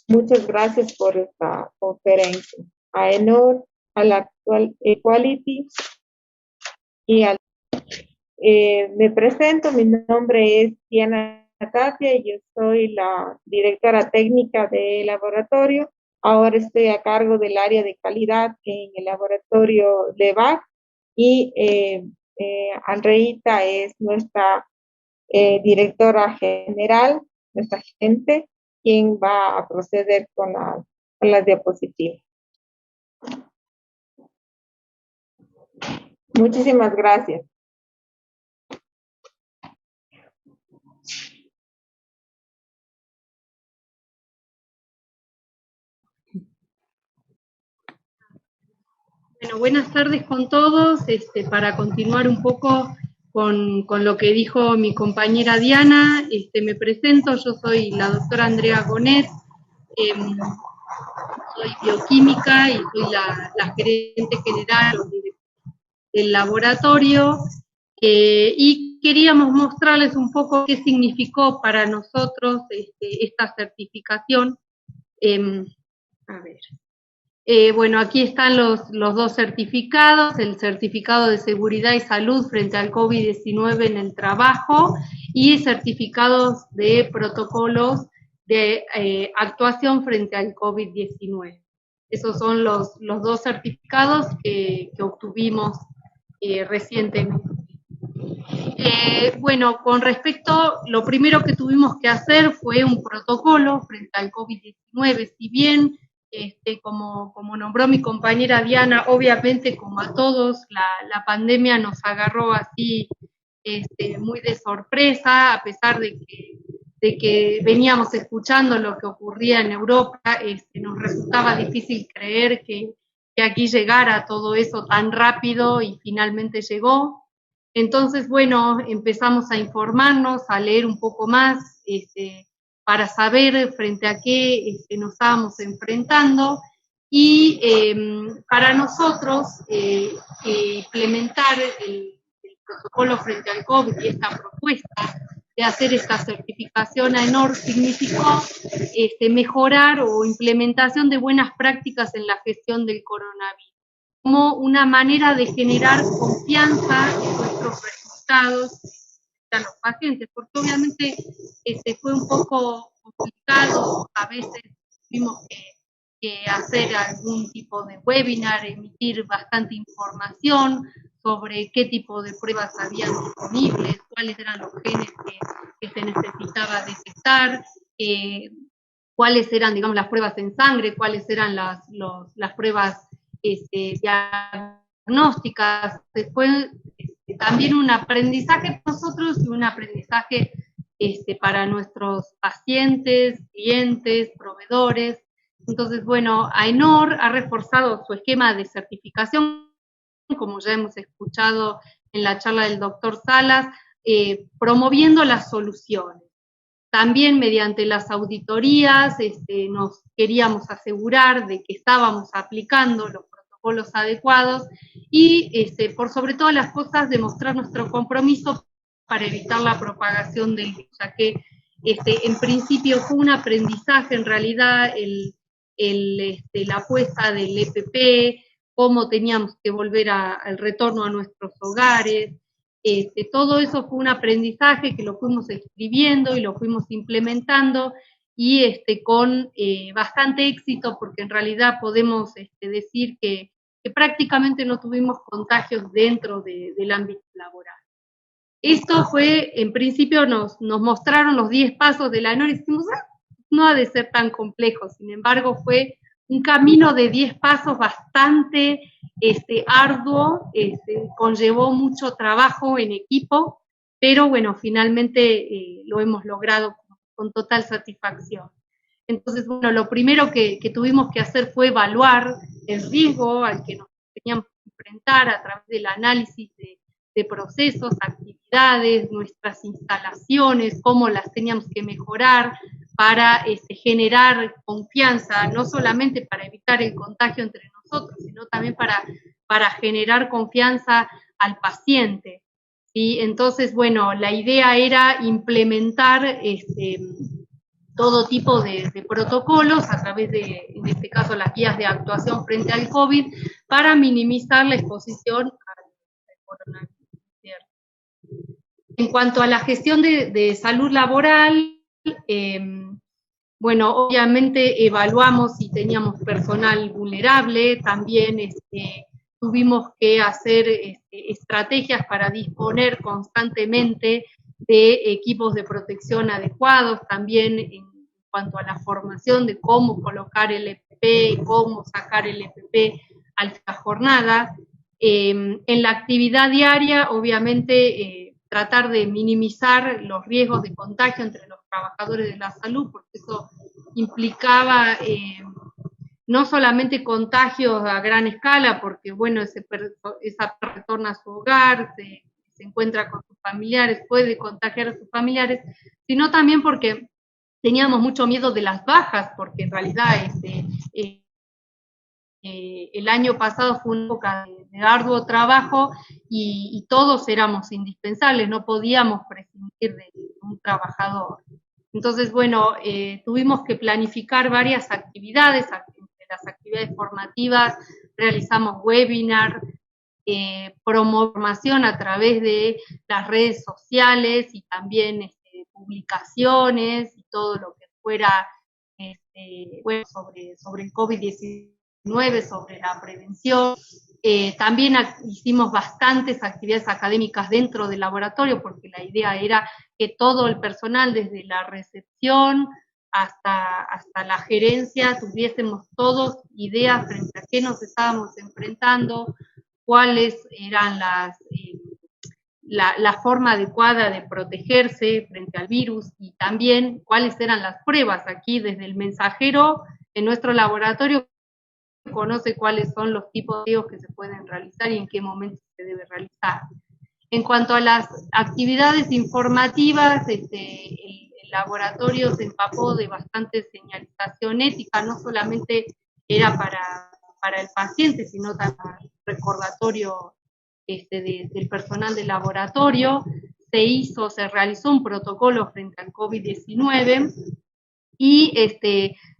muchas gracias por esta conferencia. A ENOR, a la Equality y al... me presento, mi nombre es Diana Tapia y yo soy la directora técnica del laboratorio. Ahora estoy a cargo del área de calidad en el laboratorio LEVAC y Andreita es nuestra directora general, nuestra gerente, quien va a proceder con las diapositivas. Muchísimas gracias. Bueno, buenas tardes con todos. Para continuar un poco con lo que dijo mi compañera Diana, me presento, yo soy la doctora Andrea Gonet, soy bioquímica y soy la gerente general del laboratorio, y queríamos mostrarles un poco qué significó para nosotros esta certificación. A ver. Bueno, aquí están los dos certificados, el certificado de seguridad y salud frente al COVID-19 en el trabajo y certificados de protocolos de actuación frente al COVID-19. Esos son los dos certificados que obtuvimos recientemente. Bueno, con respecto, lo primero que tuvimos que hacer fue un protocolo frente al COVID-19, si bien como nombró mi compañera Diana, obviamente como a todos, la pandemia nos agarró así muy de sorpresa, a pesar de que veníamos escuchando lo que ocurría en Europa, nos resultaba difícil creer que aquí llegara todo eso tan rápido y finalmente llegó. Entonces, bueno, empezamos a informarnos, a leer un poco más, para saber frente a qué nos estábamos enfrentando y para nosotros implementar el protocolo frente al COVID y esta propuesta de hacer esta certificación a ENOR significó mejorar o implementación de buenas prácticas en la gestión del coronavirus, como una manera de generar confianza en nuestros resultados a los pacientes, porque obviamente fue un poco complicado, a veces tuvimos que hacer algún tipo de webinar, emitir bastante información sobre qué tipo de pruebas habían disponibles, cuáles eran los genes que se necesitaba detectar, cuáles eran, digamos, las pruebas en sangre, cuáles eran las pruebas diagnósticas. Después también un aprendizaje para nosotros y un aprendizaje para nuestros pacientes, clientes, proveedores. Entonces, bueno, AENOR ha reforzado su esquema de certificación, como ya hemos escuchado en la charla del doctor Salas, promoviendo las soluciones. También mediante las auditorías nos queríamos asegurar de que estábamos aplicando los protocolos adecuados y por sobre todas las cosas demostrar nuestro compromiso para evitar la propagación del virus, ya que en principio fue un aprendizaje en realidad la apuesta del EPP, cómo teníamos que volver al retorno a nuestros hogares. Todo eso fue un aprendizaje que lo fuimos escribiendo y lo fuimos implementando, y con bastante éxito, porque en realidad podemos decir que prácticamente no tuvimos contagios dentro del ámbito laboral. Esto fue, en principio nos mostraron los 10 pasos de la NOR y dijimos, no ha de ser tan complejo. Sin embargo, fue un camino de 10 pasos bastante arduo, conllevó mucho trabajo en equipo, pero bueno, finalmente lo hemos logrado con total satisfacción. Entonces, bueno, lo primero que tuvimos que hacer fue evaluar el riesgo al que nos teníamos que enfrentar a través del análisis de procesos, actividades, nuestras instalaciones, cómo las teníamos que mejorar para generar confianza, no solamente para evitar el contagio entre nosotros, sino también para generar confianza al paciente. ¿Sí? Entonces, bueno, la idea era implementar todo tipo de protocolos a través de, en este caso, las guías de actuación frente al COVID, para minimizar la exposición al coronavirus. En cuanto a la gestión de salud laboral, bueno, obviamente evaluamos si teníamos personal vulnerable, también tuvimos que hacer estrategias para disponer constantemente de equipos de protección adecuados, también en cuanto a la formación de cómo colocar el EPP, cómo sacar el EPP a la jornada. En la actividad diaria, obviamente, tratar de minimizar los riesgos de contagio entre los trabajadores de la salud, porque eso implicaba no solamente contagios a gran escala, porque bueno, esa persona retorna a su hogar, se encuentra con sus familiares, puede contagiar a sus familiares, sino también porque teníamos mucho miedo de las bajas, porque en realidad el año pasado fue una época de arduo trabajo y todos éramos indispensables, no podíamos prescindir de un trabajador. Entonces, bueno, tuvimos que planificar varias actividades. Entre las actividades formativas realizamos webinar, promoción a través de las redes sociales y también publicaciones y todo lo que fuera bueno, sobre el COVID-19, sobre la prevención. También hicimos bastantes actividades académicas dentro del laboratorio, porque la idea era que todo el personal, desde la recepción hasta la gerencia, tuviésemos todos ideas frente a qué nos estábamos enfrentando, cuáles eran la forma adecuada de protegerse frente al virus, y también cuáles eran las pruebas. Aquí, desde el mensajero, en nuestro laboratorio, conoce cuáles son los tipos de que se pueden realizar y en qué momento se debe realizar. En cuanto a las actividades informativas, el laboratorio se empapó de bastante señalización ética, no solamente era para el paciente, sino también recordatorio del personal del laboratorio. Se realizó un protocolo frente al COVID-19 y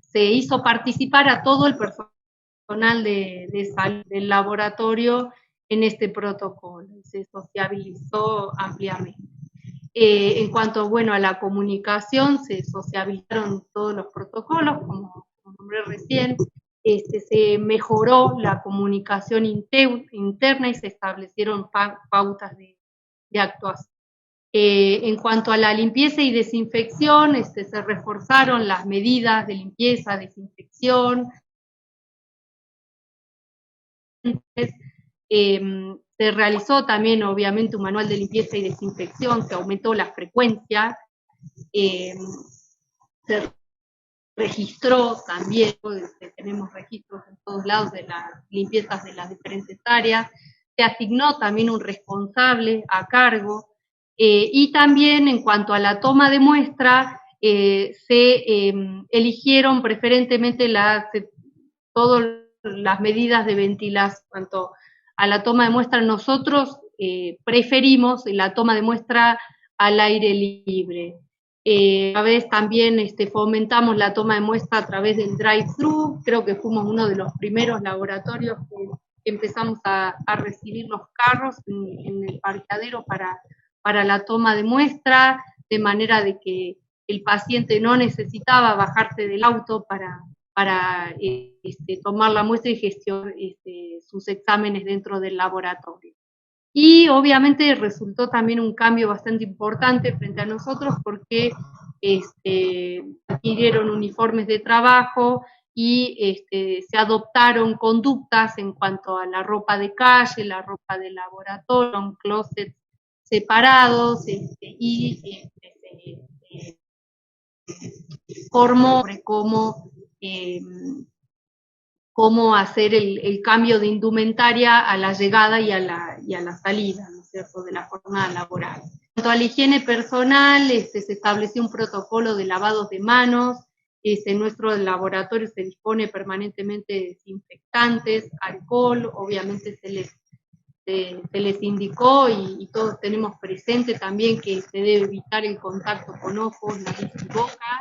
se hizo participar a todo el personal de salud del laboratorio en este protocolo, se sociabilizó ampliamente. En cuanto, bueno, a la comunicación, se sociabilizaron todos los protocolos, como nombré recién, se mejoró la comunicación interna y se establecieron pautas de actuación. En cuanto a la limpieza y desinfección, se reforzaron las medidas de limpieza, desinfección. Se realizó también, obviamente, un manual de limpieza y desinfección, se aumentó la frecuencia, se registró también, tenemos registros en todos lados de las limpiezas de las diferentes áreas, se asignó también un responsable a cargo, y también en cuanto a la toma de muestra, se eligieron preferentemente todas las medidas de ventilación. Cuanto a la toma de muestra, nosotros preferimos la toma de muestra al aire libre. A veces también fomentamos la toma de muestra a través del drive-thru. Creo que fuimos uno de los primeros laboratorios que empezamos a recibir los carros en el parqueadero para la toma de muestra, de manera de que el paciente no necesitaba bajarse del auto para tomar la muestra y gestionar sus exámenes dentro del laboratorio. Y obviamente resultó también un cambio bastante importante frente a nosotros porque adquirieron uniformes de trabajo y se adoptaron conductas en cuanto a la ropa de calle, la ropa de laboratorio, closets separados, y se formó sobre cómo hacer el cambio de indumentaria a la llegada y a la salida, ¿no es cierto?, de la jornada laboral. En cuanto a la higiene personal, se estableció un protocolo de lavados de manos. En nuestro laboratorio se dispone permanentemente de desinfectantes, alcohol, obviamente se les indicó y todos tenemos presente también que se debe evitar el contacto con ojos, nariz y boca.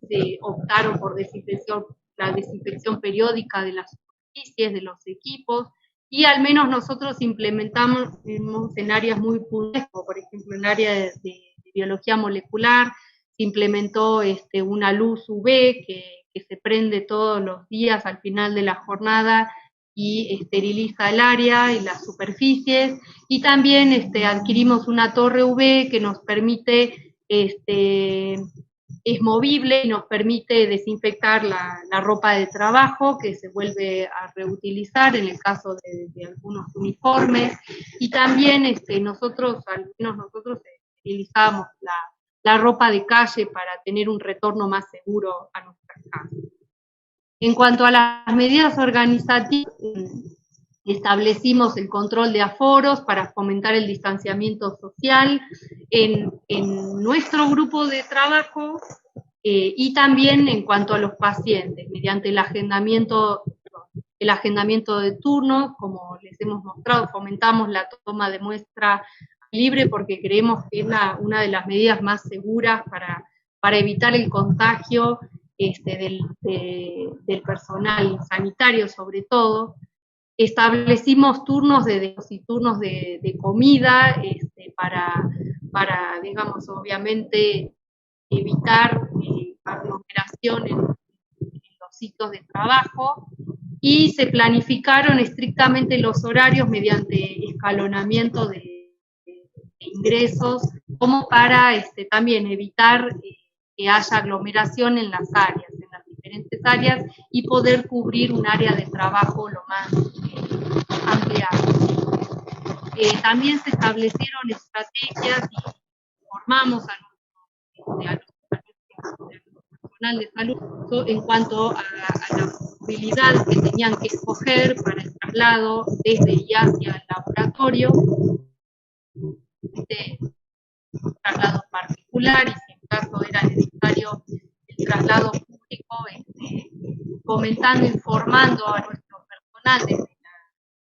Se optaron por la desinfección periódica de las superficies, de los equipos, y al menos nosotros implementamos en áreas muy puntuales, como por ejemplo en área de biología molecular, se implementó una luz UV que se prende todos los días al final de la jornada y esteriliza el área y las superficies, y también adquirimos una torre UV que nos permite, es movible y nos permite desinfectar la ropa de trabajo que se vuelve a reutilizar en el caso de algunos uniformes, y también nosotros utilizamos la ropa de calle para tener un retorno más seguro a nuestras casas. En cuanto a las medidas organizativas, establecimos el control de aforos para fomentar el distanciamiento social en nuestro grupo de trabajo y también en cuanto a los pacientes, mediante el agendamiento de turnos, como les hemos mostrado, fomentamos la toma de muestra libre porque creemos que es una de las medidas más seguras para evitar el contagio del personal sanitario sobre todo. Establecimos turnos de comida para, digamos, obviamente evitar aglomeración en los sitios de trabajo, y se planificaron estrictamente los horarios mediante escalonamiento de ingresos, como para también evitar que haya aglomeración en las diferentes áreas, y poder cubrir un área de trabajo lo más amplia posible. También se establecieron estrategias y formamos a los personal de salud en cuanto a la movilidad que tenían que escoger para el traslado desde y hacia el laboratorio, traslado particular, y si en caso era necesario el traslado público, comentando, informando a nuestro personal desde la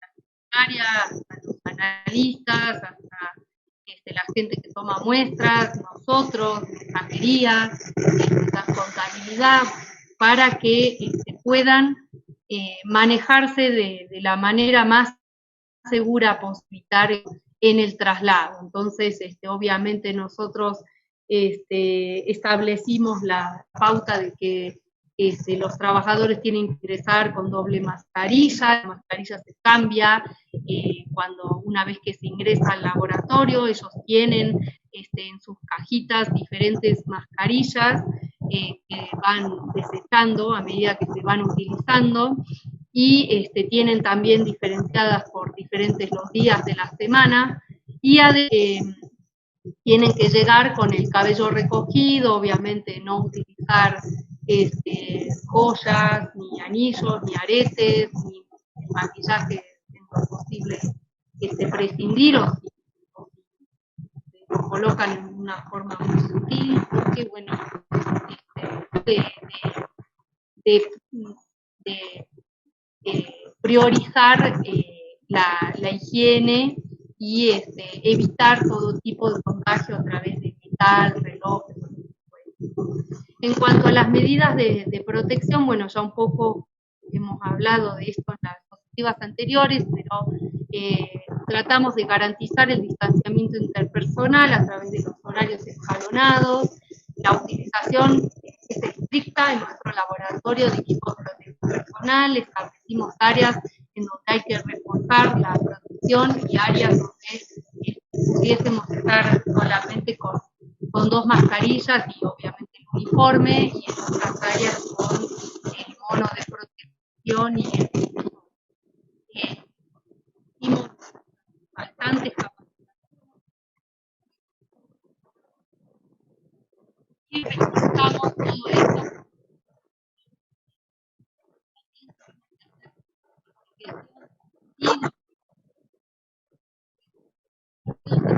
secretaria hasta los analistas, hasta la gente que toma muestras, nosotros, mensajería, la contabilidad, para que puedan manejarse de la manera más segura posible en el traslado. Entonces, obviamente nosotros establecimos la pauta de que los trabajadores tienen que ingresar con doble mascarilla. La mascarilla se cambia cuando una vez que se ingresa al laboratorio. Ellos tienen en sus cajitas diferentes mascarillas que van desechando a medida que se van utilizando, y tienen también diferenciadas por diferentes los días de la semana, y tienen que llegar con el cabello recogido, obviamente no utilizar joyas, ni anillos, ni aretes, ni maquillaje dentro de posible prescindir, o si lo colocan en una forma muy sutil, porque bueno, de priorizar la higiene evitar todo tipo de contagio a través de metal, relojes. En cuanto a las medidas de protección, bueno, ya un poco hemos hablado de esto en las diapositivas anteriores, pero tratamos de garantizar el distanciamiento interpersonal a través de los horarios escalonados. La utilización es estricta en nuestro laboratorio de equipos de protección personal. Establecimos áreas en donde hay que reforzar la protección y áreas donde pudiésemos estar solamente con 2 mascarillas y obviamente el uniforme, y en otras áreas con el mono de protección y bastantes capacidades. Y registramos todo esto. Y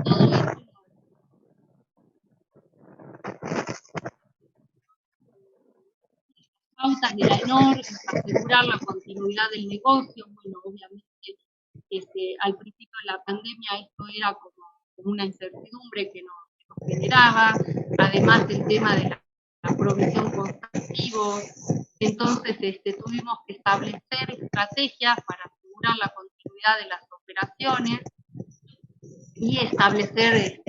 todo esto pautas de la ENOR para asegurar la continuidad del negocio. Bueno, obviamente al principio de la pandemia esto era como una incertidumbre que nos generaba, además del tema de la provisión con activos. Entonces tuvimos que establecer estrategias para asegurar la continuidad de las operaciones y establecer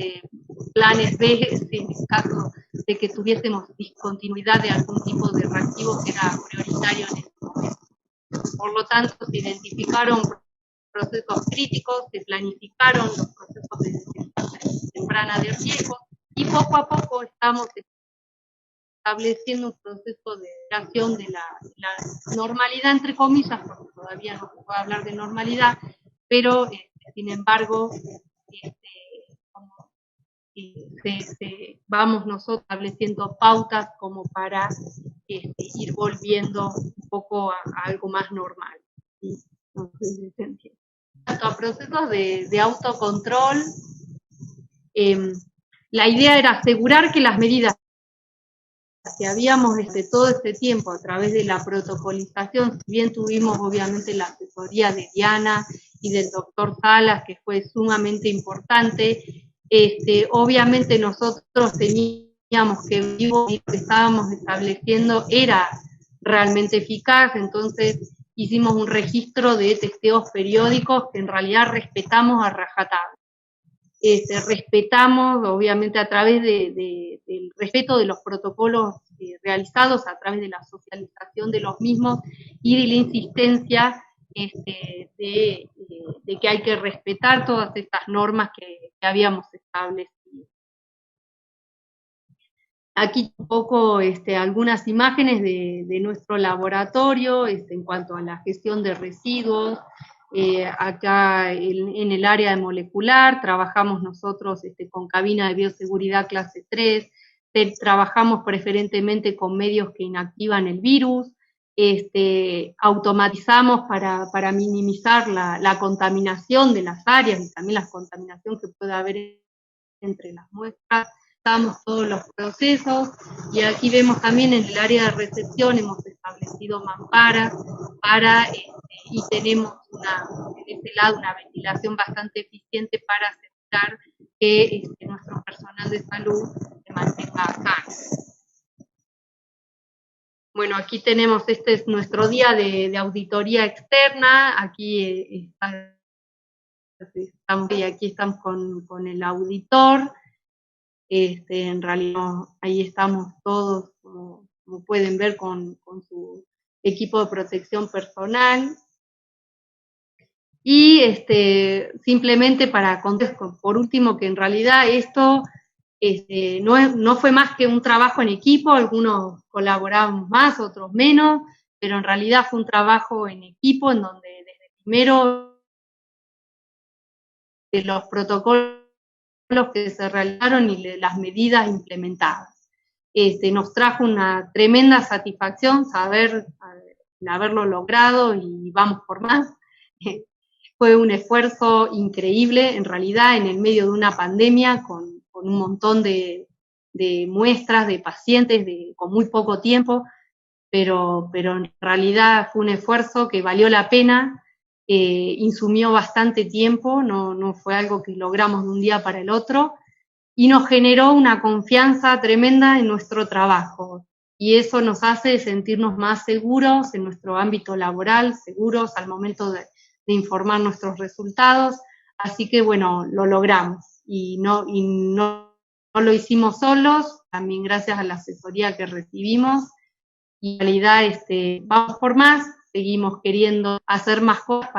planes B en el caso de que tuviésemos discontinuidad de algún tipo de reactivo que era prioritario en este momento. Por lo tanto, se identificaron procesos críticos, se planificaron los procesos de detección temprana de riesgo y poco a poco estamos estableciendo un proceso de creación de la normalidad, entre comillas, porque todavía no se puede hablar de normalidad, pero sin embargo, vamos nosotros estableciendo pautas como para ir volviendo un poco a algo más normal. ¿Sí? No sé si se entiende. En cuanto a procesos de autocontrol, la idea era asegurar que las medidas que habíamos todo este tiempo a través de la protocolización, si bien tuvimos obviamente la asesoría de Diana y del doctor Salas, que fue sumamente importante, obviamente nosotros teníamos que ver lo que estábamos estableciendo era realmente eficaz, entonces hicimos un registro de testeos periódicos que en realidad respetamos a rajatabla. Respetamos, obviamente, a través del respeto de los protocolos realizados, a través de la socialización de los mismos y de la insistencia de que hay que respetar todas estas normas que habíamos establecido. Aquí un poco algunas imágenes de nuestro laboratorio en cuanto a la gestión de residuos. Acá en el área de molecular trabajamos nosotros con cabina de bioseguridad clase 3, trabajamos preferentemente con medios que inactivan el virus, automatizamos para minimizar la contaminación de las áreas y también la contaminación que pueda haber entre las muestras. Damos todos los procesos, y aquí vemos también en el área de recepción hemos establecido mamparas y tenemos en este lado una ventilación bastante eficiente para asegurar que nuestro personal de salud se mantenga sano. Bueno, aquí tenemos, este es nuestro día de auditoría externa, aquí estamos con el auditor. En realidad ahí estamos todos, como pueden ver, con su equipo de protección personal. Y simplemente para contar, por último, que en realidad esto no fue más que un trabajo en equipo, algunos colaboramos más, otros menos, pero en realidad fue un trabajo en equipo en donde desde primero de los protocolos que se realizaron y las medidas implementadas. Nos trajo una tremenda satisfacción saber haberlo logrado y vamos por más. Fue un esfuerzo increíble, en realidad, en el medio de una pandemia, con un montón de muestras de pacientes con muy poco tiempo, pero en realidad fue un esfuerzo que valió la pena. insumió bastante tiempo, no fue algo que logramos de un día para el otro, y nos generó una confianza tremenda en nuestro trabajo. Y eso nos hace sentirnos más seguros en nuestro ámbito laboral, seguros al momento de informar nuestros resultados. Así que bueno, lo logramos. Y no lo hicimos solos, también gracias a la asesoría que recibimos. Y en realidad vamos por más, seguimos queriendo hacer más cosas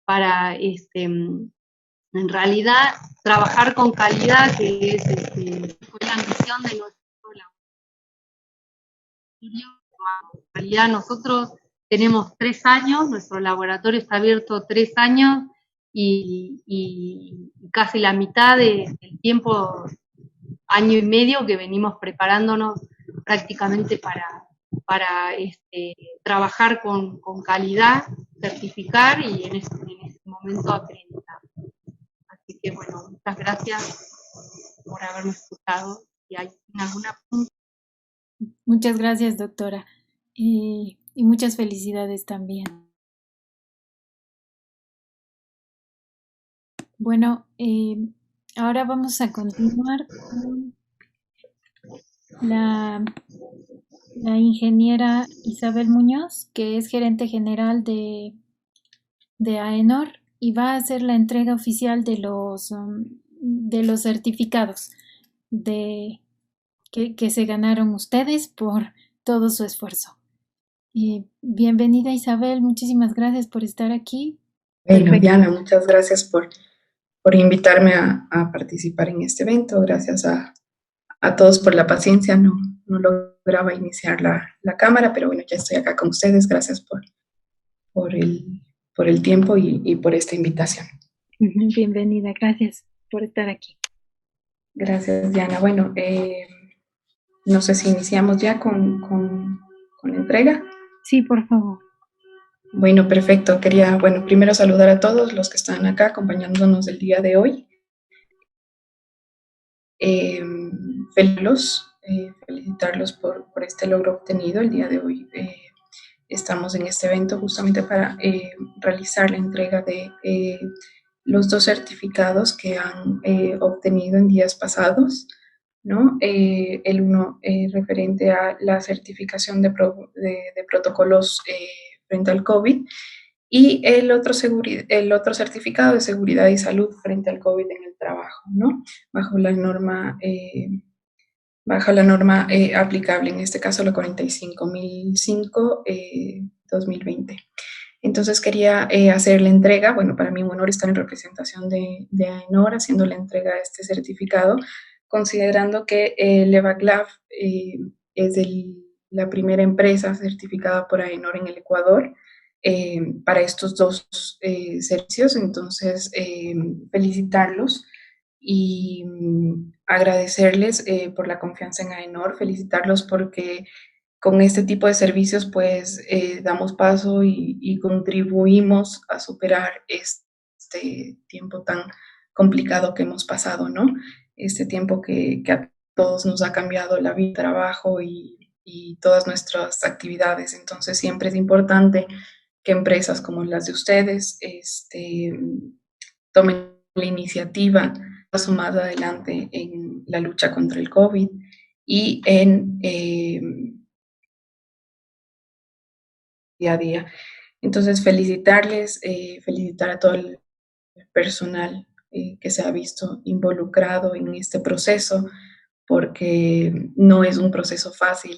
para en realidad trabajar con calidad, que fue la misión de nuestro laboratorio. En realidad nosotros tenemos 3 años, nuestro laboratorio está abierto 3 años y casi la mitad del tiempo, año y medio, que venimos preparándonos prácticamente para trabajar con calidad, certificar y en este momento acreditar. Así que bueno, muchas gracias por haberme escuchado. Si hay alguna pregunta. Muchas gracias, doctora. Y muchas felicidades también. Bueno, ahora vamos a continuar con la ingeniera Isabel Muñoz, que es gerente general de AENOR, y va a hacer la entrega oficial de los certificados que se ganaron ustedes por todo su esfuerzo. Bienvenida, Isabel, muchísimas gracias por estar aquí. Bueno, Diana, muchas gracias por invitarme a participar en este evento. Gracias a todos por la paciencia. No lograba iniciar la cámara, pero bueno, ya estoy acá con ustedes. Gracias por el tiempo y por esta invitación. Bienvenida, gracias por estar aquí. Gracias, Diana. Bueno, no sé si iniciamos ya con la entrega. Sí, por favor. Bueno, perfecto. Quería, primero saludar a todos los que están acá acompañándonos el día de hoy. Felicitarlos por este logro obtenido el día de hoy. Estamos en este evento justamente para realizar la entrega de los 2 certificados que han obtenido en días pasados, ¿no? El uno referente a la certificación de protocolos frente al COVID, y el otro certificado de seguridad y salud frente al COVID en el trabajo, ¿no? Bajo la norma aplicable, en este caso la 45.005-2020. Entonces quería hacer la entrega. Para mí un honor estar en representación de AENOR haciendo la entrega de este certificado, considerando que Levaclaf es la primera empresa certificada por AENOR en el Ecuador para estos 2 servicios. Entonces, felicitarlos y agradecerles por la confianza en AENOR, felicitarlos porque con este tipo de servicios pues damos paso y contribuimos a superar este tiempo tan complicado que hemos pasado, ¿no? Este tiempo que a todos nos ha cambiado la vida, el trabajo y todas nuestras actividades. Entonces siempre es importante que empresas como las de ustedes tomen la iniciativa, paso más adelante en la lucha contra el COVID y en día a día. Entonces, felicitarles, felicitar a todo el personal que se ha visto involucrado en este proceso, porque no es un proceso fácil.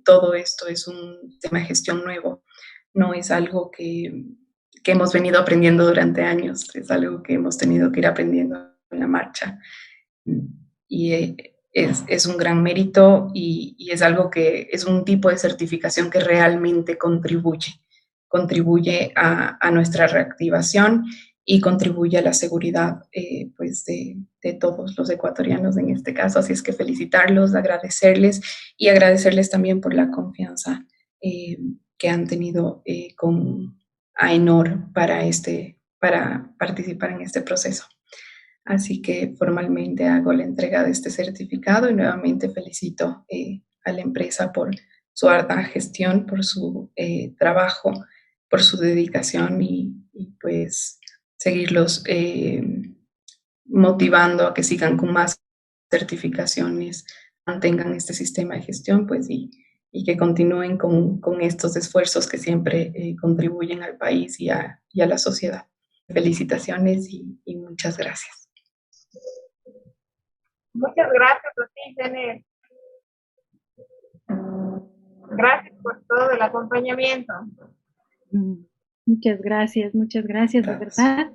Todo esto es un tema de gestión nuevo, no es algo que hemos venido aprendiendo durante años, es algo que hemos tenido que ir aprendiendo en la marcha. Y es un gran mérito y es algo que es un tipo de certificación que realmente contribuye a nuestra reactivación y contribuye a la seguridad pues de todos los ecuatorianos en este caso. Así es que felicitarlos, agradecerles y agradecerles también por la confianza que han tenido con AENOR para participar en este proceso. Así que formalmente hago la entrega de este certificado y nuevamente felicito a la empresa por su ardua gestión, por su trabajo por su dedicación y pues seguirlos motivando a que sigan con más certificaciones, mantengan este sistema de gestión, pues y que continúen con estos esfuerzos que siempre contribuyen al país y a la sociedad. Felicitaciones y muchas gracias. Muchas gracias a ti, Zener. Gracias por todo el acompañamiento. Muchas gracias, de verdad.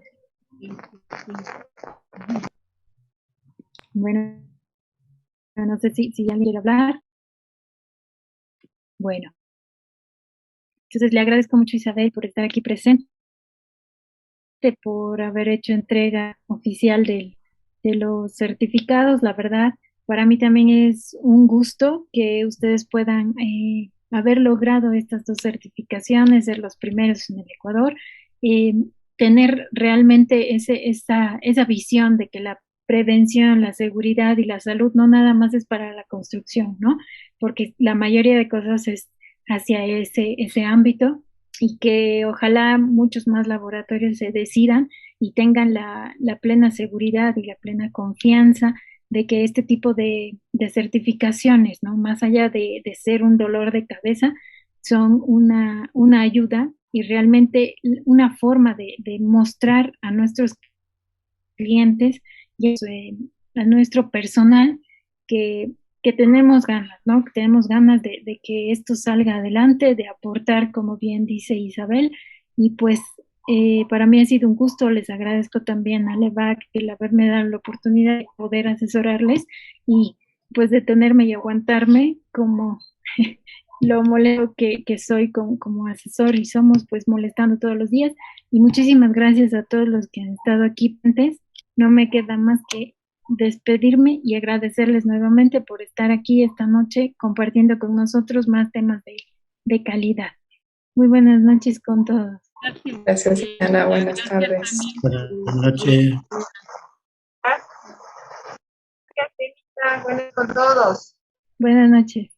Bueno, no sé si alguien quiere hablar. Bueno, entonces le agradezco mucho a Isabel por estar aquí presente, por haber hecho entrega oficial de los certificados. La verdad, para mí también es un gusto que ustedes puedan haber logrado estas 2 certificaciones, ser los primeros en el Ecuador, tener realmente esa visión de que la prevención, la seguridad y la salud no nada más es para la construcción, ¿no? Porque la mayoría de cosas es hacia ese ámbito, y que ojalá muchos más laboratorios se decidan y tengan la plena seguridad y la plena confianza de que este tipo de certificaciones, ¿no? Más allá de ser un dolor de cabeza, son una ayuda y realmente una forma de mostrar a nuestros clientes y a nuestro personal que tenemos ganas, ¿no? Que tenemos ganas de que esto salga adelante, de aportar, como bien dice Isabel, y pues para mí ha sido un gusto. Les agradezco también a LEVAC el haberme dado la oportunidad de poder asesorarles y pues detenerme y aguantarme como lo molesto que soy como asesor, y somos pues molestando todos los días. Y muchísimas gracias a todos los que han estado aquí antes. No me queda más que despedirme y agradecerles nuevamente por estar aquí esta noche compartiendo con nosotros más temas de calidad. Muy buenas noches con todos. Gracias, Ana. Buenas tardes. Buenas noches. Gracias, Tenita. Buenas con todos. Buenas noches.